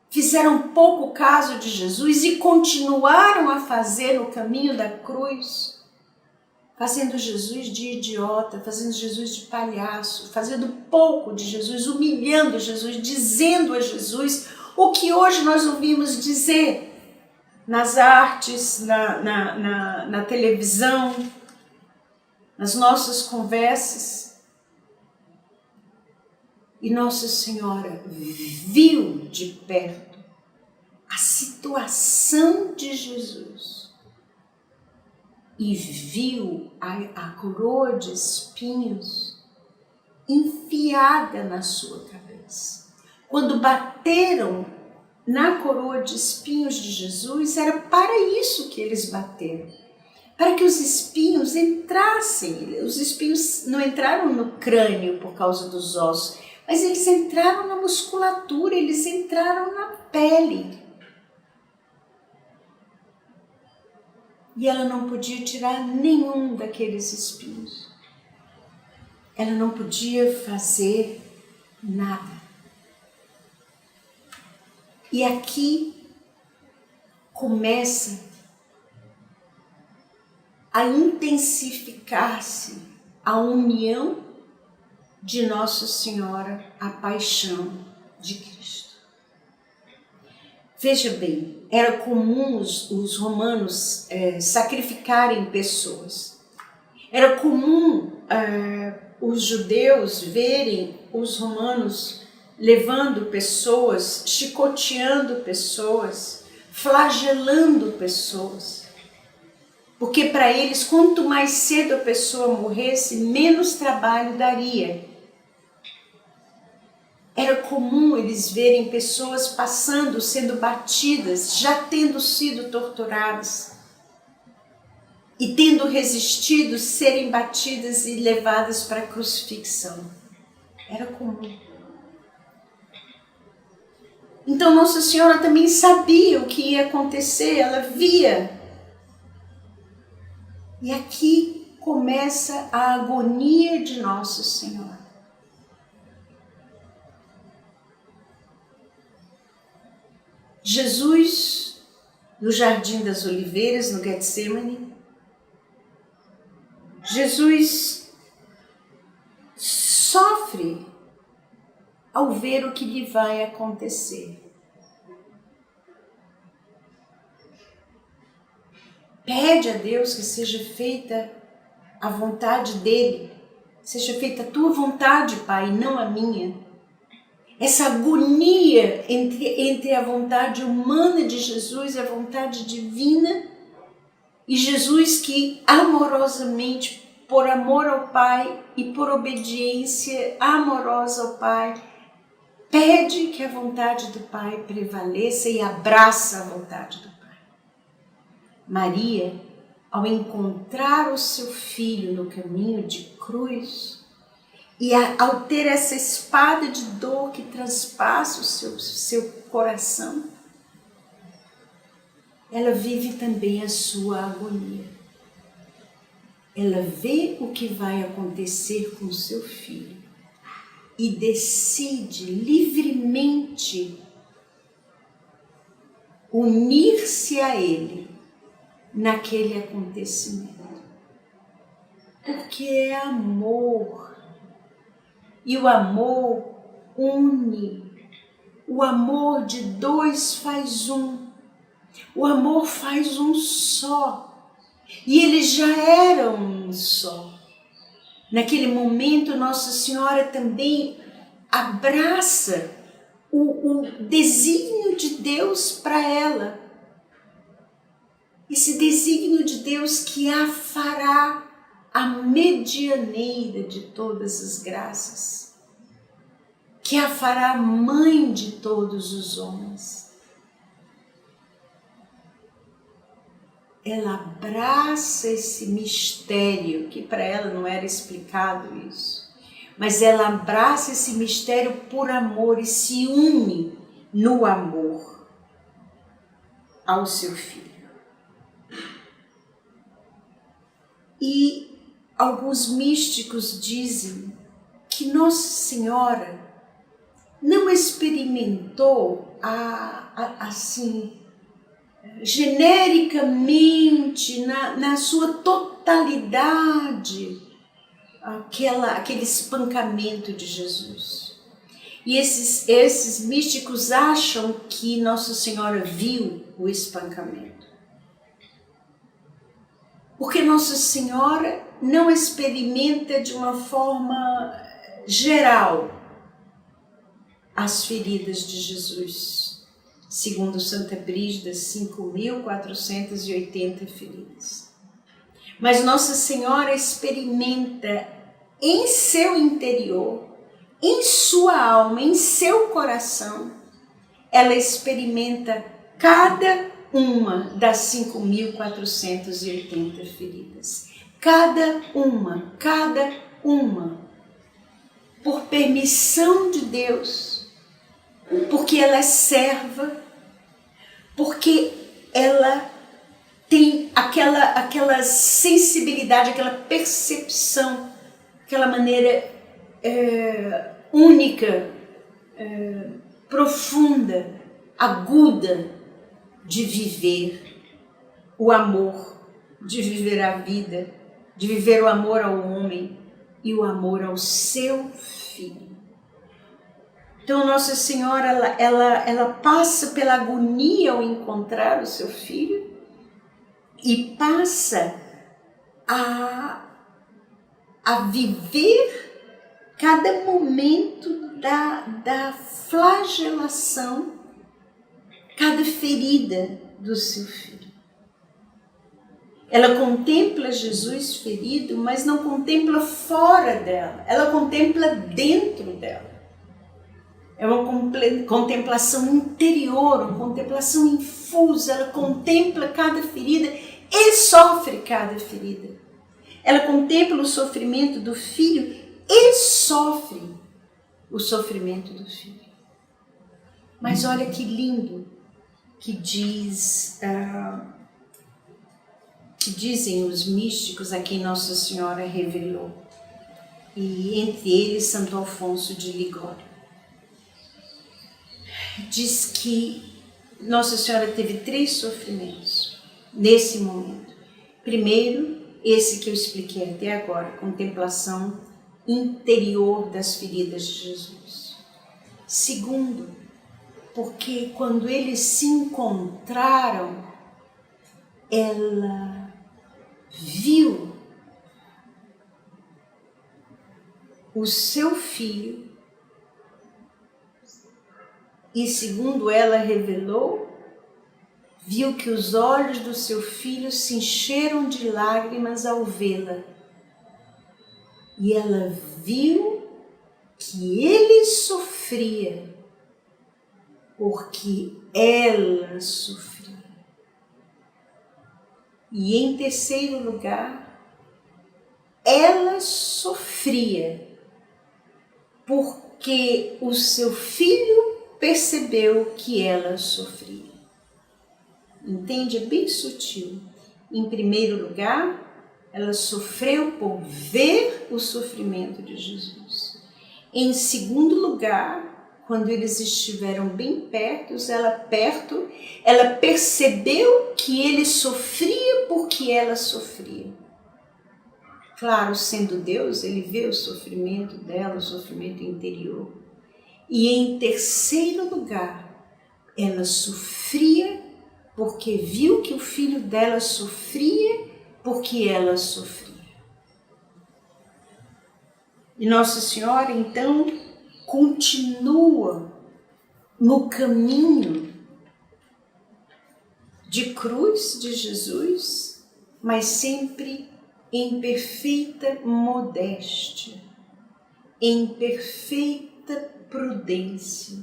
Fizeram pouco caso de Jesus e continuaram a fazer no caminho da cruz, fazendo Jesus de idiota, fazendo Jesus de palhaço, fazendo pouco de Jesus, humilhando Jesus, dizendo a Jesus o que hoje nós ouvimos dizer nas artes, na televisão, nas nossas conversas. E Nossa Senhora viu de perto a situação de Jesus e viu a coroa de espinhos enfiada na sua cabeça. Quando bateram na coroa de espinhos de Jesus, era para isso que eles bateram. Para que os espinhos entrassem. Os espinhos não entraram no crânio por causa dos ossos, mas eles entraram na musculatura, eles entraram na pele. E ela não podia tirar nenhum daqueles espinhos. Ela não podia fazer nada. E aqui começa a intensificar-se a união de Nossa Senhora, a paixão de Cristo. Veja bem, era comum os romanos sacrificarem pessoas. Era comum os judeus verem os romanos levando pessoas, chicoteando pessoas, flagelando pessoas. Porque para eles, quanto mais cedo a pessoa morresse, menos trabalho daria. Era comum eles verem pessoas passando, sendo batidas, já tendo sido torturadas. E tendo resistido, serem batidas e levadas para a crucifixão. Era comum. Então Nossa Senhora também sabia o que ia acontecer, ela via. E aqui começa a agonia de Nossa Senhora. Jesus, no Jardim das Oliveiras, no Getsemane, Jesus sofre ao ver o que lhe vai acontecer. Pede a Deus que seja feita a vontade dele, seja feita a tua vontade, Pai, não a minha. Essa agonia entre a vontade humana de Jesus e a vontade divina, e Jesus que amorosamente, por amor ao Pai e por obediência amorosa ao Pai, pede que a vontade do Pai prevaleça e abraça a vontade do Pai. Maria, ao encontrar o seu filho no caminho de cruz, e ao ter essa espada de dor que transpassa o seu coração, ela vive também a sua agonia. Ela vê o que vai acontecer com o seu filho e decide livremente unir-se a ele naquele acontecimento. Porque é amor. E o amor une. O amor de dois faz um. O amor faz um só. E eles já eram um só. Naquele momento, Nossa Senhora também abraça o desígnio de Deus para ela. Esse desígnio de Deus que a fará a medianeira de todas as graças, que a fará mãe de todos os homens. Ela abraça esse mistério, que para ela não era explicado isso, mas ela abraça esse mistério por amor e se une no amor ao seu filho. E alguns místicos dizem que Nossa Senhora não experimentou assim, genericamente, na sua totalidade, aquele espancamento de Jesus. E esses místicos acham que Nossa Senhora viu o espancamento. Porque Nossa Senhora não experimenta de uma forma geral as feridas de Jesus. Segundo Santa Brígida, 5.480 feridas. Mas Nossa Senhora experimenta em seu interior, em sua alma, em seu coração, ela experimenta cada uma das 5.480 feridas. Cada uma, por permissão de Deus, porque ela é serva, porque ela tem aquela sensibilidade, aquela percepção, aquela maneira única, profunda, aguda de viver o amor, de viver a vida, de viver o amor ao homem e o amor ao seu filho. Então Nossa Senhora, ela passa pela agonia ao encontrar o seu filho e passa a viver cada momento da flagelação, cada ferida do seu filho. Ela contempla Jesus ferido, mas não contempla fora dela, ela contempla dentro dela. É uma contemplação interior, uma contemplação infusa. Ela contempla cada ferida e sofre cada ferida. Ela contempla o sofrimento do filho e sofre o sofrimento do filho. Mas olha que lindo que dizem os místicos a quem Nossa Senhora revelou. E entre eles Santo Alfonso de Ligório. Diz que Nossa Senhora teve 3 sofrimentos nesse momento. Primeiro, esse que eu expliquei até agora, contemplação interior das feridas de Jesus. Segundo, porque quando eles se encontraram, ela viu o seu filho e, segundo ela revelou, viu que os olhos do seu filho se encheram de lágrimas ao vê-la. E ela viu que ele sofria porque ela sofria. E em terceiro lugar, ela sofria porque o seu filho percebeu que ela sofria. Entende? É bem sutil. Em primeiro lugar, ela sofreu por ver o sofrimento de Jesus. Em segundo lugar, quando eles estiveram bem perto, ela percebeu que ele sofria porque ela sofria. Claro, sendo Deus, ele vê o sofrimento dela, o sofrimento interior. E em terceiro lugar, ela sofria porque viu que o filho dela sofria porque ela sofria. E Nossa Senhora, então, continua no caminho de cruz de Jesus, mas sempre em perfeita modéstia, em perfeita prudência,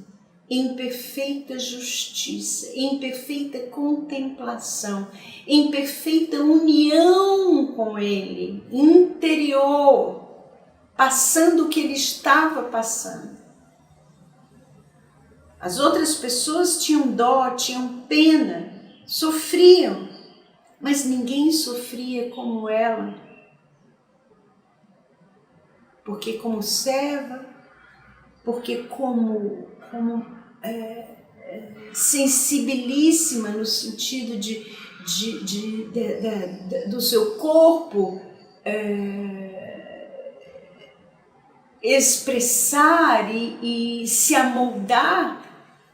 em perfeita justiça, em perfeita contemplação, em perfeita união com Ele, interior, passando o que Ele estava passando. As outras pessoas tinham dó, tinham pena, sofriam, mas ninguém sofria como ela, porque como serva, porque como sensibilíssima no sentido do seu corpo expressar e se amoldar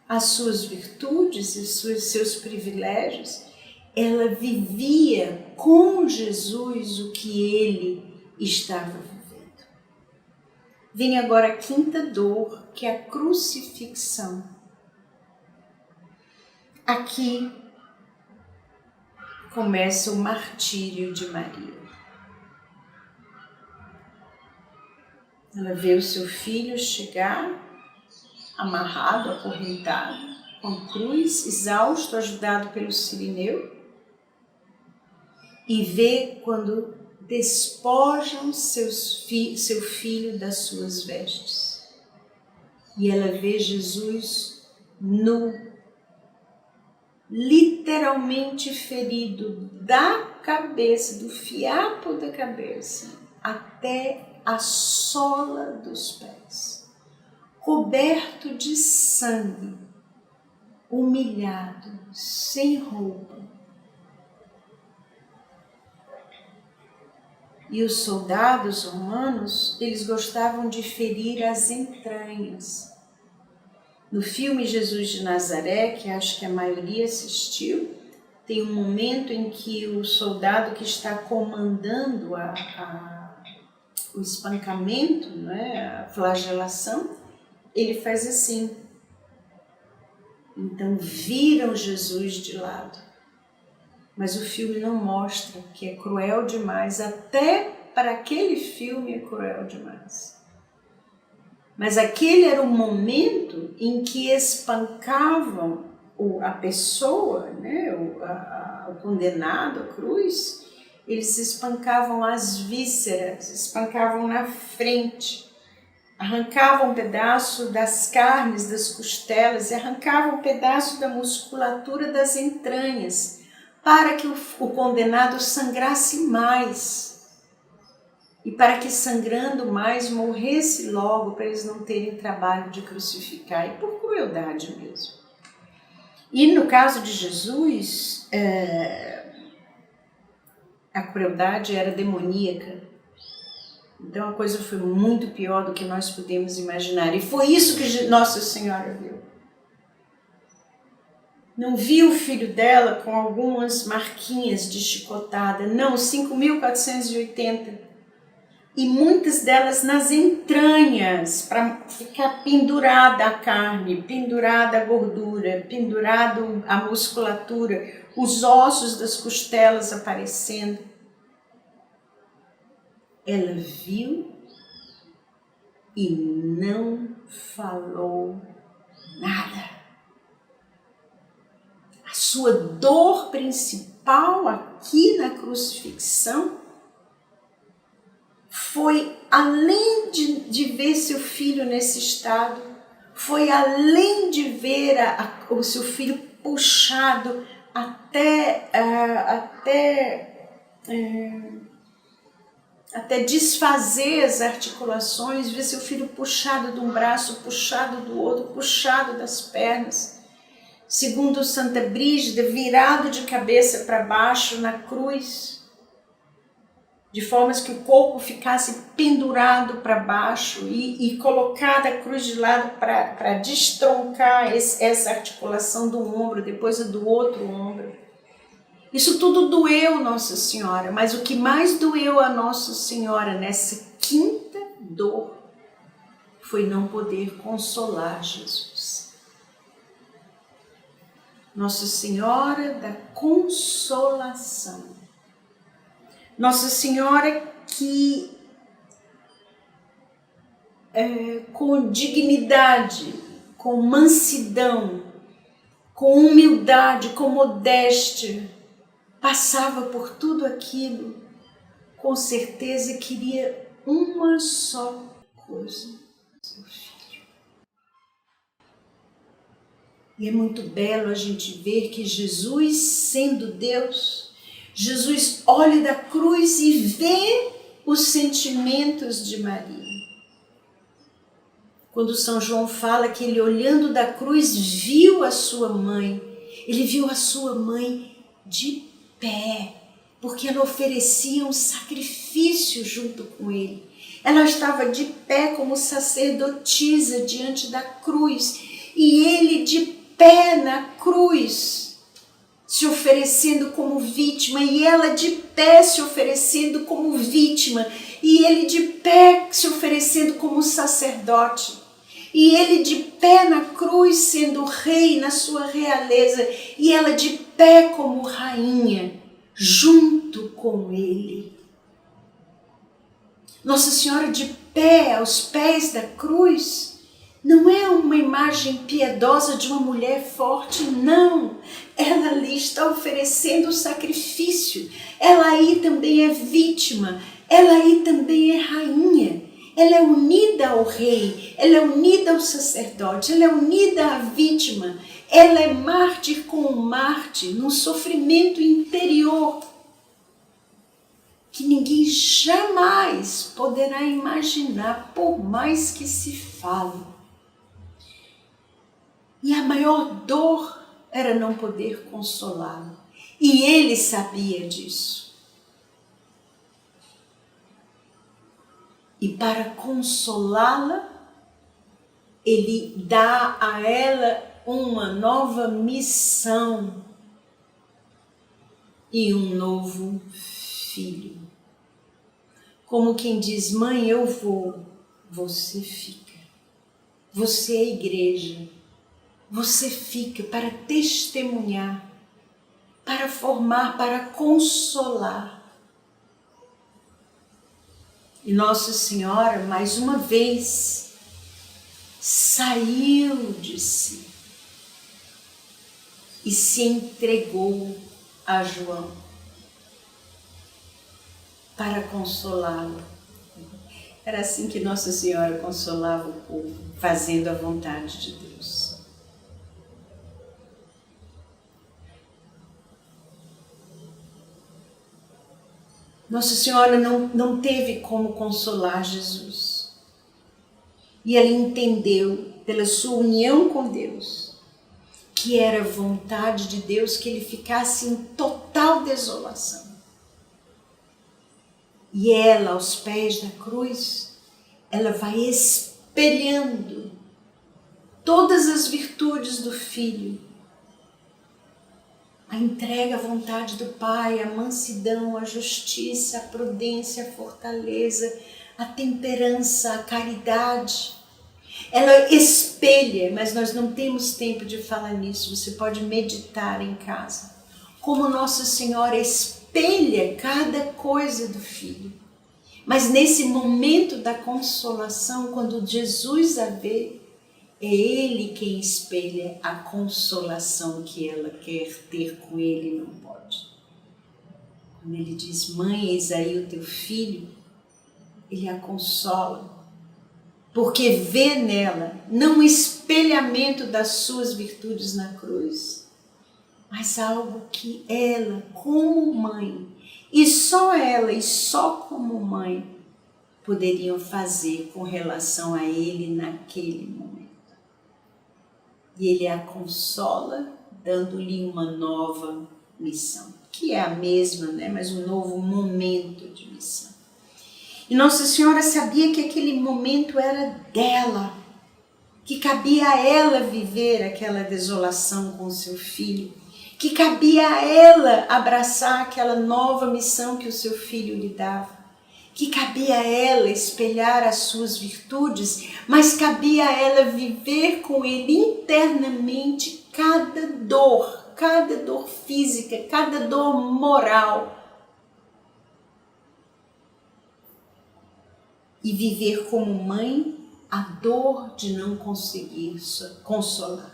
às suas virtudes e seus privilégios, ela vivia com Jesus o que ele estava vivendo. Vem agora a quinta dor, que é a crucifixão. Aqui começa o martírio de Maria. Ela vê o seu filho chegar, amarrado, acorrentado, com cruz, exausto, ajudado pelo Cirineu, e vê quando despojam seu filho das suas vestes. E ela vê Jesus nu, literalmente ferido da cabeça, do fiapo da cabeça, até a sola dos pés, coberto de sangue, humilhado, sem roupa. E os soldados romanos, eles gostavam de ferir as entranhas. No filme Jesus de Nazaré, que acho que a maioria assistiu, tem um momento em que o soldado que está comandando o espancamento, né, a flagelação, ele faz assim. Então viram Jesus de lado. Mas o filme não mostra, que é cruel demais, até para aquele filme é cruel demais. Mas aquele era o momento em que espancavam a pessoa, né, o condenado à cruz, eles espancavam as vísceras, espancavam na frente, arrancavam um pedaço das carnes, das costelas, e arrancavam um pedaço da musculatura das entranhas, para que o condenado sangrasse mais e para que, sangrando mais, morresse logo, para eles não terem trabalho de crucificar, e por crueldade mesmo. E no caso de Jesus, a crueldade era demoníaca. Então a coisa foi muito pior do que nós podemos imaginar. E foi isso que Nossa Senhora viu. Não viu o filho dela com algumas marquinhas de chicotada, não, 5.480. E muitas delas nas entranhas, para ficar pendurada a carne, pendurada a gordura, pendurado a musculatura, os ossos das costelas aparecendo. Ela viu e não falou nada. A sua dor principal aqui na crucifixão foi, além de ver seu filho nesse estado, foi além de ver o seu filho puxado até desfazer as articulações, ver seu filho puxado de um braço, puxado do outro, puxado das pernas. Segundo Santa Brígida, virado de cabeça para baixo na cruz, de forma que o corpo ficasse pendurado para baixo e colocada a cruz de lado para destroncar essa articulação do ombro, depois a do outro ombro. Isso tudo doeu Nossa Senhora, mas o que mais doeu a Nossa Senhora nessa quinta dor foi não poder consolar Jesus. Nossa Senhora da Consolação. Nossa Senhora que com dignidade, com mansidão, com humildade, com modéstia, passava por tudo aquilo, com certeza queria uma só coisa, seu filho. E é muito belo a gente ver que Jesus, sendo Deus, Jesus olha da cruz e vê os sentimentos de Maria. Quando São João fala que ele, olhando da cruz, viu a sua mãe, ele viu a sua mãe de pé, porque ela oferecia um sacrifício junto com ele. Ela estava de pé como sacerdotisa diante da cruz, e ele de pé na cruz, se oferecendo como vítima, e ela de pé se oferecendo como vítima, e ele de pé se oferecendo como sacerdote, e ele de pé na cruz sendo rei na sua realeza, e ela de pé como rainha, junto com ele. Nossa Senhora de pé aos pés da cruz não é uma imagem piedosa de uma mulher forte, não. Ela ali está oferecendo o sacrifício. Ela aí também é vítima. Ela aí também é rainha. Ela é unida ao rei. Ela é unida ao sacerdote. Ela é unida à vítima. Ela é mártir com o mártir, num sofrimento interior que ninguém jamais poderá imaginar, por mais que se fale. E a maior dor era não poder consolá-lo. E ele sabia disso. E para consolá-la, ele dá a ela uma nova missão e um novo filho. Como quem diz: mãe, eu vou, você fica. Você é a igreja. Você fica para testemunhar, para formar, para consolar. E Nossa Senhora, mais uma vez, saiu de si e se entregou a João para consolá-lo. Era assim que Nossa Senhora consolava o povo, fazendo a vontade de Deus. Nossa Senhora não teve como consolar Jesus. E ela entendeu, pela sua união com Deus, que era vontade de Deus que ele ficasse em total desolação. E ela, aos pés da cruz, ela vai espelhando todas as virtudes do Filho. A entrega à vontade do Pai, a mansidão, a justiça, a prudência, a fortaleza, a temperança, a caridade. Ela espelha, mas nós não temos tempo de falar nisso, você pode meditar em casa. Como Nossa Senhora espelha cada coisa do Filho. Mas nesse momento da consolação, quando Jesus a vê, é Ele quem espelha a consolação que ela quer ter com Ele e não pode. Quando Ele diz, mãe, eis aí o teu filho, Ele a consola, porque vê nela não um espelhamento das suas virtudes na cruz, mas algo que ela, como mãe, e só ela, e só como mãe, poderiam fazer com relação a Ele naquele momento. E Ele a consola, dando-lhe uma nova missão, que é a mesma, né? Mas um novo momento de missão. E Nossa Senhora sabia que aquele momento era dela, que cabia a ela viver aquela desolação com o seu filho, que cabia a ela abraçar aquela nova missão que o seu filho lhe dava, que cabia a ela espelhar as suas virtudes, mas cabia a ela viver com ele internamente cada dor física, cada dor moral, e viver como mãe a dor de não conseguir consolar.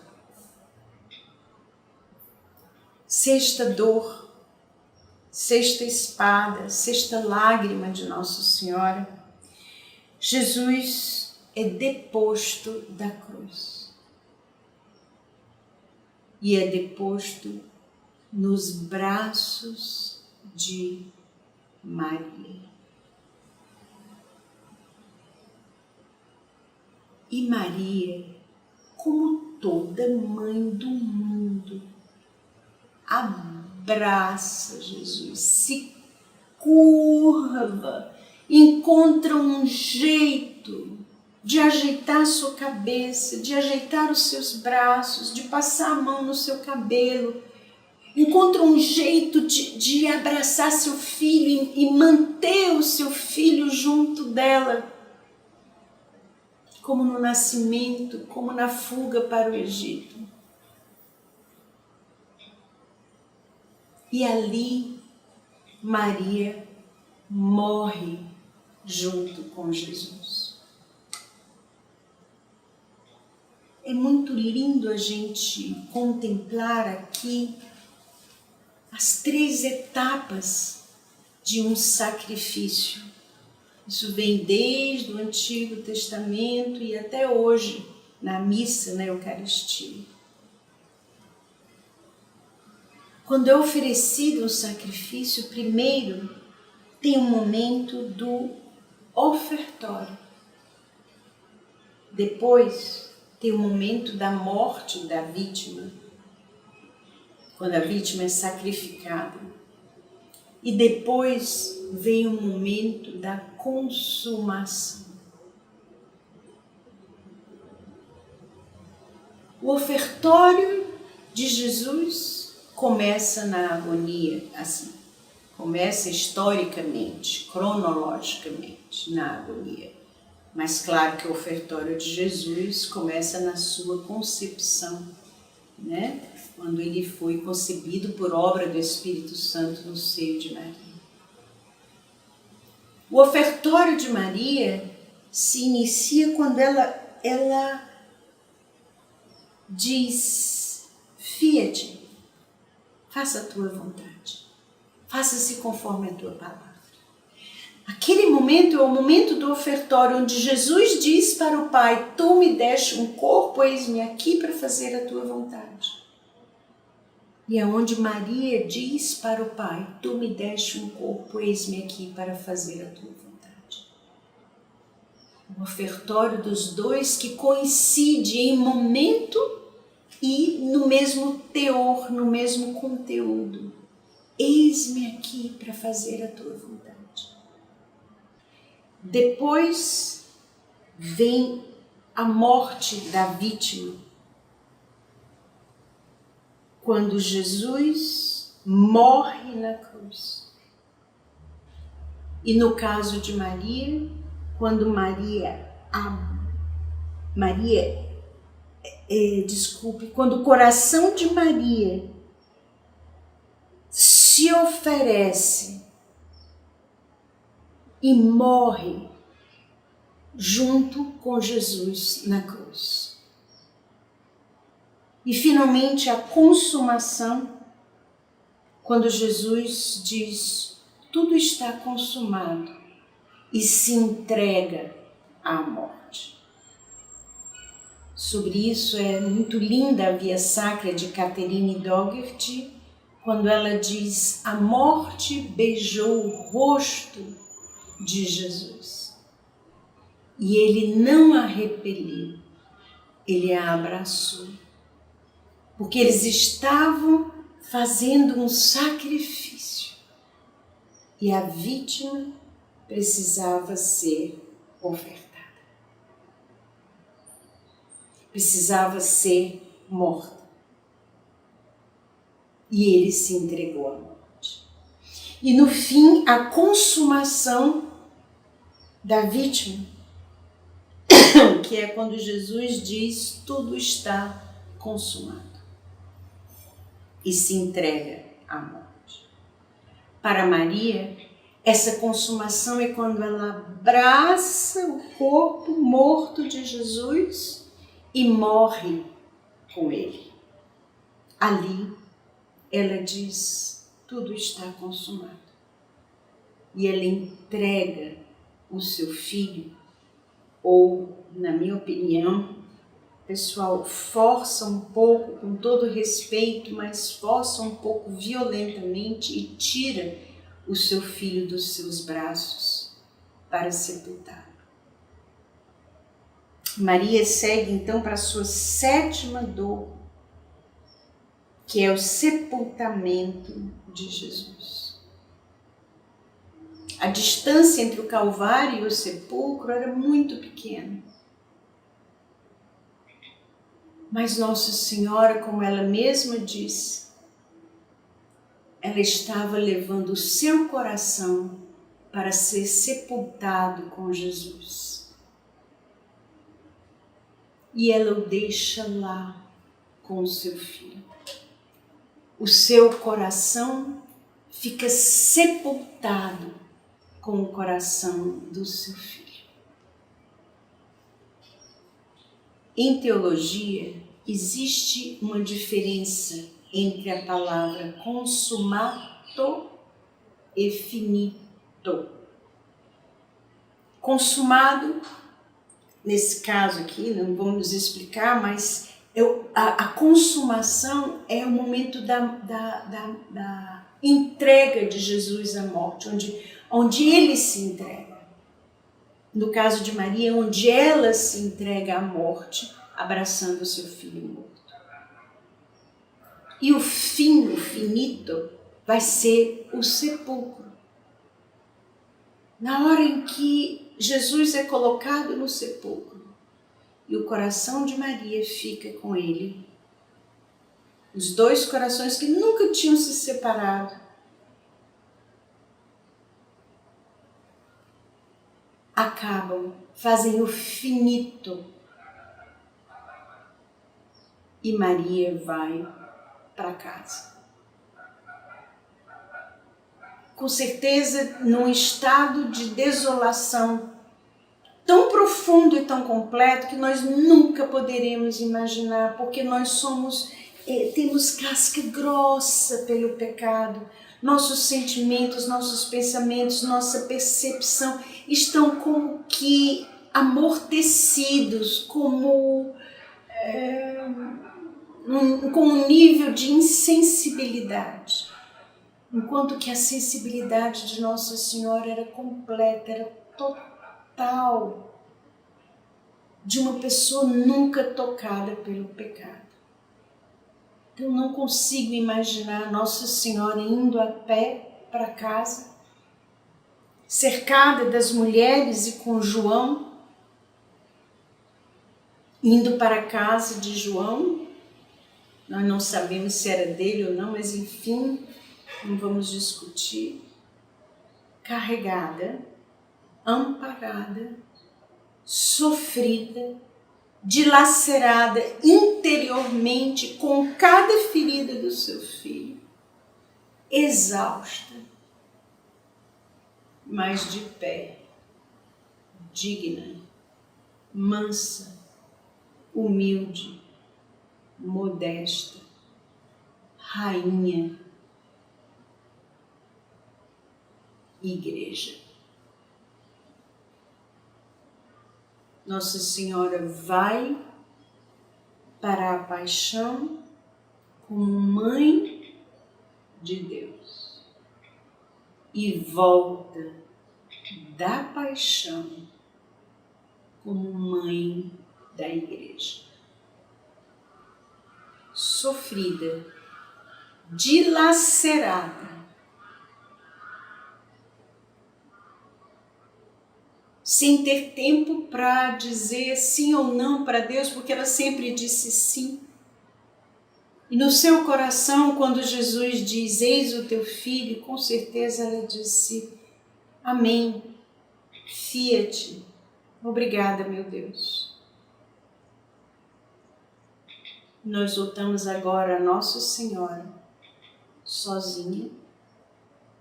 Sexta dor, sexta espada, sexta lágrima de Nossa Senhora, Jesus é deposto da cruz. E é deposto nos braços de Maria. E Maria, como toda mãe do mundo, abraça Jesus, se curva, encontra um jeito de ajeitar sua cabeça, de ajeitar os seus braços, de passar a mão no seu cabelo, encontra um jeito de abraçar seu filho e manter o seu filho junto dela, como no nascimento, como na fuga para o Egito. E ali Maria morre junto com Jesus. É muito lindo a gente contemplar aqui as 3 etapas de um sacrifício. Isso vem desde o Antigo Testamento e até hoje na missa, na Eucaristia. Quando é oferecido um sacrifício, primeiro tem um momento do ofertório. Depois tem o momento da morte da vítima, quando a vítima é sacrificada. E depois vem o momento da consumação. O ofertório de Jesus começa na agonia, assim, começa historicamente, cronologicamente na agonia. Mas claro que o ofertório de Jesus começa na sua concepção, né? Quando ele foi concebido por obra do Espírito Santo no seio de Maria. O ofertório de Maria se inicia quando ela diz: Fiat, faça a tua vontade, faça-se conforme a tua palavra. Aquele momento é o momento do ofertório onde Jesus diz para o Pai: tu me deste um corpo, eis-me aqui para fazer a tua vontade. E é onde Maria diz para o Pai: tu me deste um corpo, eis-me aqui para fazer a tua vontade. O ofertório dos dois que coincide em momento e no mesmo teor, no mesmo conteúdo. Eis-me aqui para fazer a tua vontade. Depois vem a morte da vítima, quando Jesus morre na cruz. E no caso de Maria, quando quando o coração de Maria se oferece e morre junto com Jesus na cruz. E finalmente a consumação, quando Jesus diz: tudo está consumado, e se entrega à morte. Sobre isso é muito linda a Via Sacra de Catherine Dougherty, quando ela diz: a morte beijou o rosto de Jesus. E ele não a repeliu, ele a abraçou. Porque eles estavam fazendo um sacrifício. E a vítima precisava ser ofertada. Precisava ser morta. E ele se entregou à morte. E no fim, a consumação da vítima, que é quando Jesus diz: tudo está consumado, e se entrega à morte. Para Maria, essa consumação é quando ela abraça o corpo morto de Jesus e morre com ele. Ali, ela diz: tudo está consumado. E ela entrega o seu filho, ou, na minha opinião, pessoal, força um pouco, com todo respeito, mas força um pouco violentamente e tira o seu filho dos seus braços para sepultá-lo. Maria segue então para a sua 7ª dor, que é o sepultamento de Jesus. A distância entre o Calvário e o sepulcro era muito pequena. Mas Nossa Senhora, como ela mesma disse, ela estava levando o seu coração para ser sepultado com Jesus. E ela o deixa lá com o seu filho. O seu coração fica sepultado com o coração do seu filho. Em teologia, existe uma diferença entre a palavra consumato e finito. Consumado, nesse caso aqui, não vamos explicar, mas a consumação é o momento da entrega de Jesus à morte, onde ele se entrega. No caso de Maria, onde ela se entrega à morte, abraçando o seu filho morto. E o fim, o finito, vai ser o sepulcro. Na hora em que Jesus é colocado no sepulcro e o coração de Maria fica com ele, os dois corações que nunca tinham se separado, acabam, fazem o finito. E Maria vai para casa. Com certeza, num estado de desolação tão profundo e tão completo que nós nunca poderemos imaginar, porque nós temos casca grossa pelo pecado. Nossos sentimentos, nossos pensamentos, nossa percepção estão como que amortecidos, com um nível de insensibilidade. Enquanto que a sensibilidade de Nossa Senhora era completa, era total, de uma pessoa nunca tocada pelo pecado. Eu não consigo imaginar Nossa Senhora indo a pé para casa cercada das mulheres e com João, indo para a casa de João. Nós não sabemos se era dele ou não, mas enfim, não vamos discutir. Carregada, amparada, sofrida, dilacerada interiormente com cada ferida do seu filho, exausta, mas de pé, digna, mansa, humilde, modesta, rainha, igreja. Nossa Senhora vai para a paixão como mãe de Deus e volta da paixão como mãe da igreja. Sofrida, dilacerada, sem ter tempo para dizer sim ou não para Deus, porque ela sempre disse sim. E no seu coração, quando Jesus diz, eis o teu filho, com certeza ela disse, amém, fiat, obrigada, meu Deus. Nós voltamos agora a Nossa Senhora, sozinha,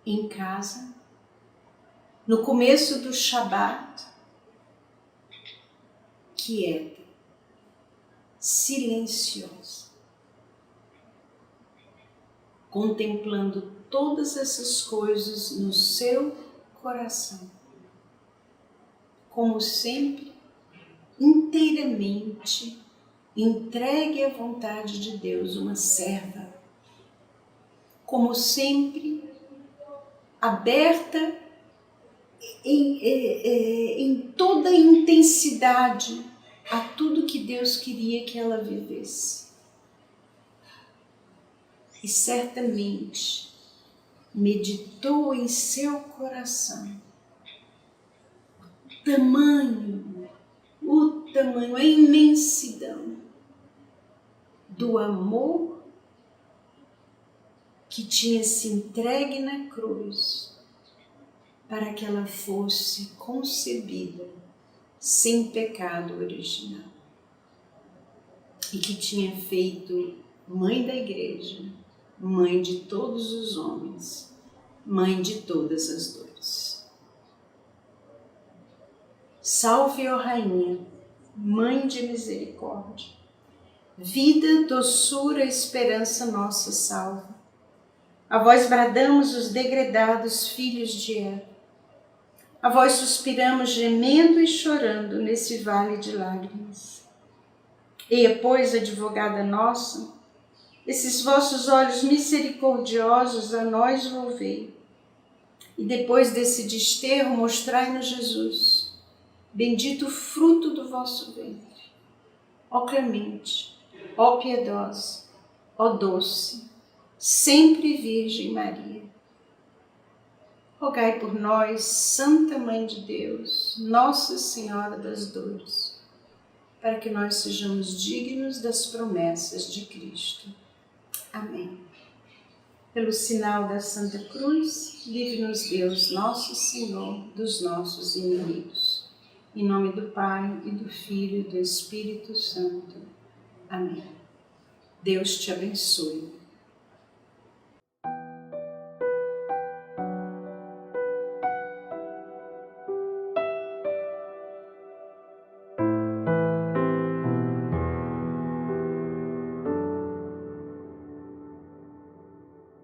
em casa, no começo do Shabat, quieta, silenciosa, contemplando todas essas coisas no seu coração, como sempre, inteiramente entregue à vontade de Deus, uma serva, como sempre, aberta em toda a intensidade a tudo que Deus queria que ela vivesse. E certamente meditou em seu coração o tamanho, a imensidão do amor que tinha se entregue na cruz para que ela fosse concebida sem pecado original e que tinha feito mãe da igreja, mãe de todos os homens, mãe de todas as dores. Salve, ó Rainha, Mãe de misericórdia, vida, doçura, esperança nossa salva. A vós bradamos os degredados filhos de Eva. A vós suspiramos gemendo e chorando nesse vale de lágrimas. Eia, pois, advogada nossa, esses vossos olhos misericordiosos a nós volvei. E depois desse desterro mostrai-nos Jesus, bendito o fruto do vosso ventre. Ó clemente, ó piedosa, ó doce, sempre Virgem Maria. Rogai por nós, Santa Mãe de Deus, Nossa Senhora das Dores, para que nós sejamos dignos das promessas de Cristo. Amém. Pelo sinal da Santa Cruz, livre-nos Deus, nosso Senhor, dos nossos inimigos. Em nome do Pai, e do Filho, e do Espírito Santo. Amém. Deus te abençoe.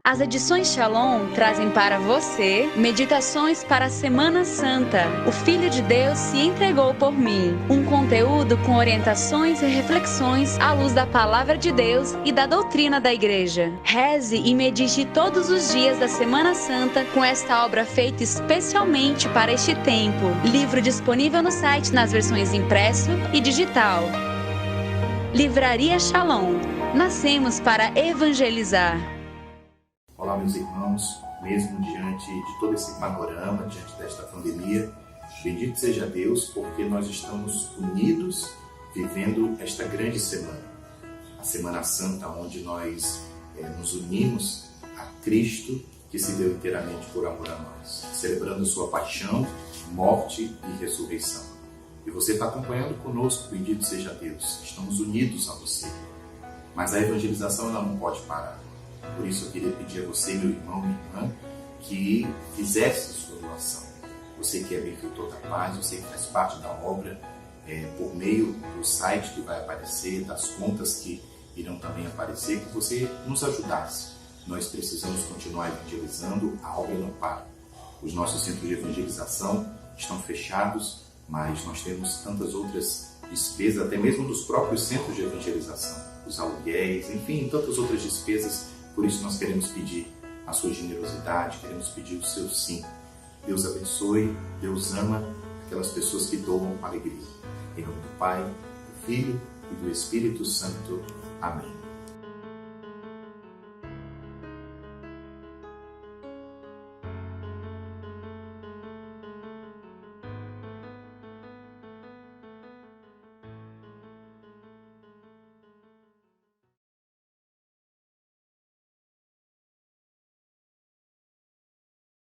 As edições Shalom trazem para você meditações para a Semana Santa. O Filho de Deus se entregou por mim. Um conteúdo com orientações e reflexões à luz da Palavra de Deus e da doutrina da Igreja. Reze e medite todos os dias da Semana Santa com esta obra feita especialmente para este tempo. Livro disponível no site nas versões impresso e digital. Livraria Shalom. Nascemos para evangelizar. Olá, meus irmãos, mesmo diante de todo esse panorama, diante desta pandemia. Bendito seja Deus, porque nós estamos unidos vivendo esta grande semana, a Semana Santa, onde nós nos unimos a Cristo, que se deu inteiramente por amor a nós, celebrando sua paixão, morte e ressurreição. E você está acompanhando conosco, bendito seja Deus, estamos unidos a você. Mas a evangelização ela não pode parar. Por isso eu queria pedir a você, meu irmão, minha irmã, que fizesse a sua doação. Você que é benfeitor da paz, você que faz parte da obra, por meio do site que vai aparecer, das contas que irão também aparecer, que você nos ajudasse. Nós precisamos continuar evangelizando, a obra não para. Os nossos centros de evangelização estão fechados, mas nós temos tantas outras despesas, até mesmo dos próprios centros de evangelização, os aluguéis, enfim, tantas outras despesas. Por isso nós queremos pedir a sua generosidade, queremos pedir o seu sim. Deus abençoe, Deus ama aquelas pessoas que doam com alegria. Em nome do Pai, do Filho e do Espírito Santo. Amém.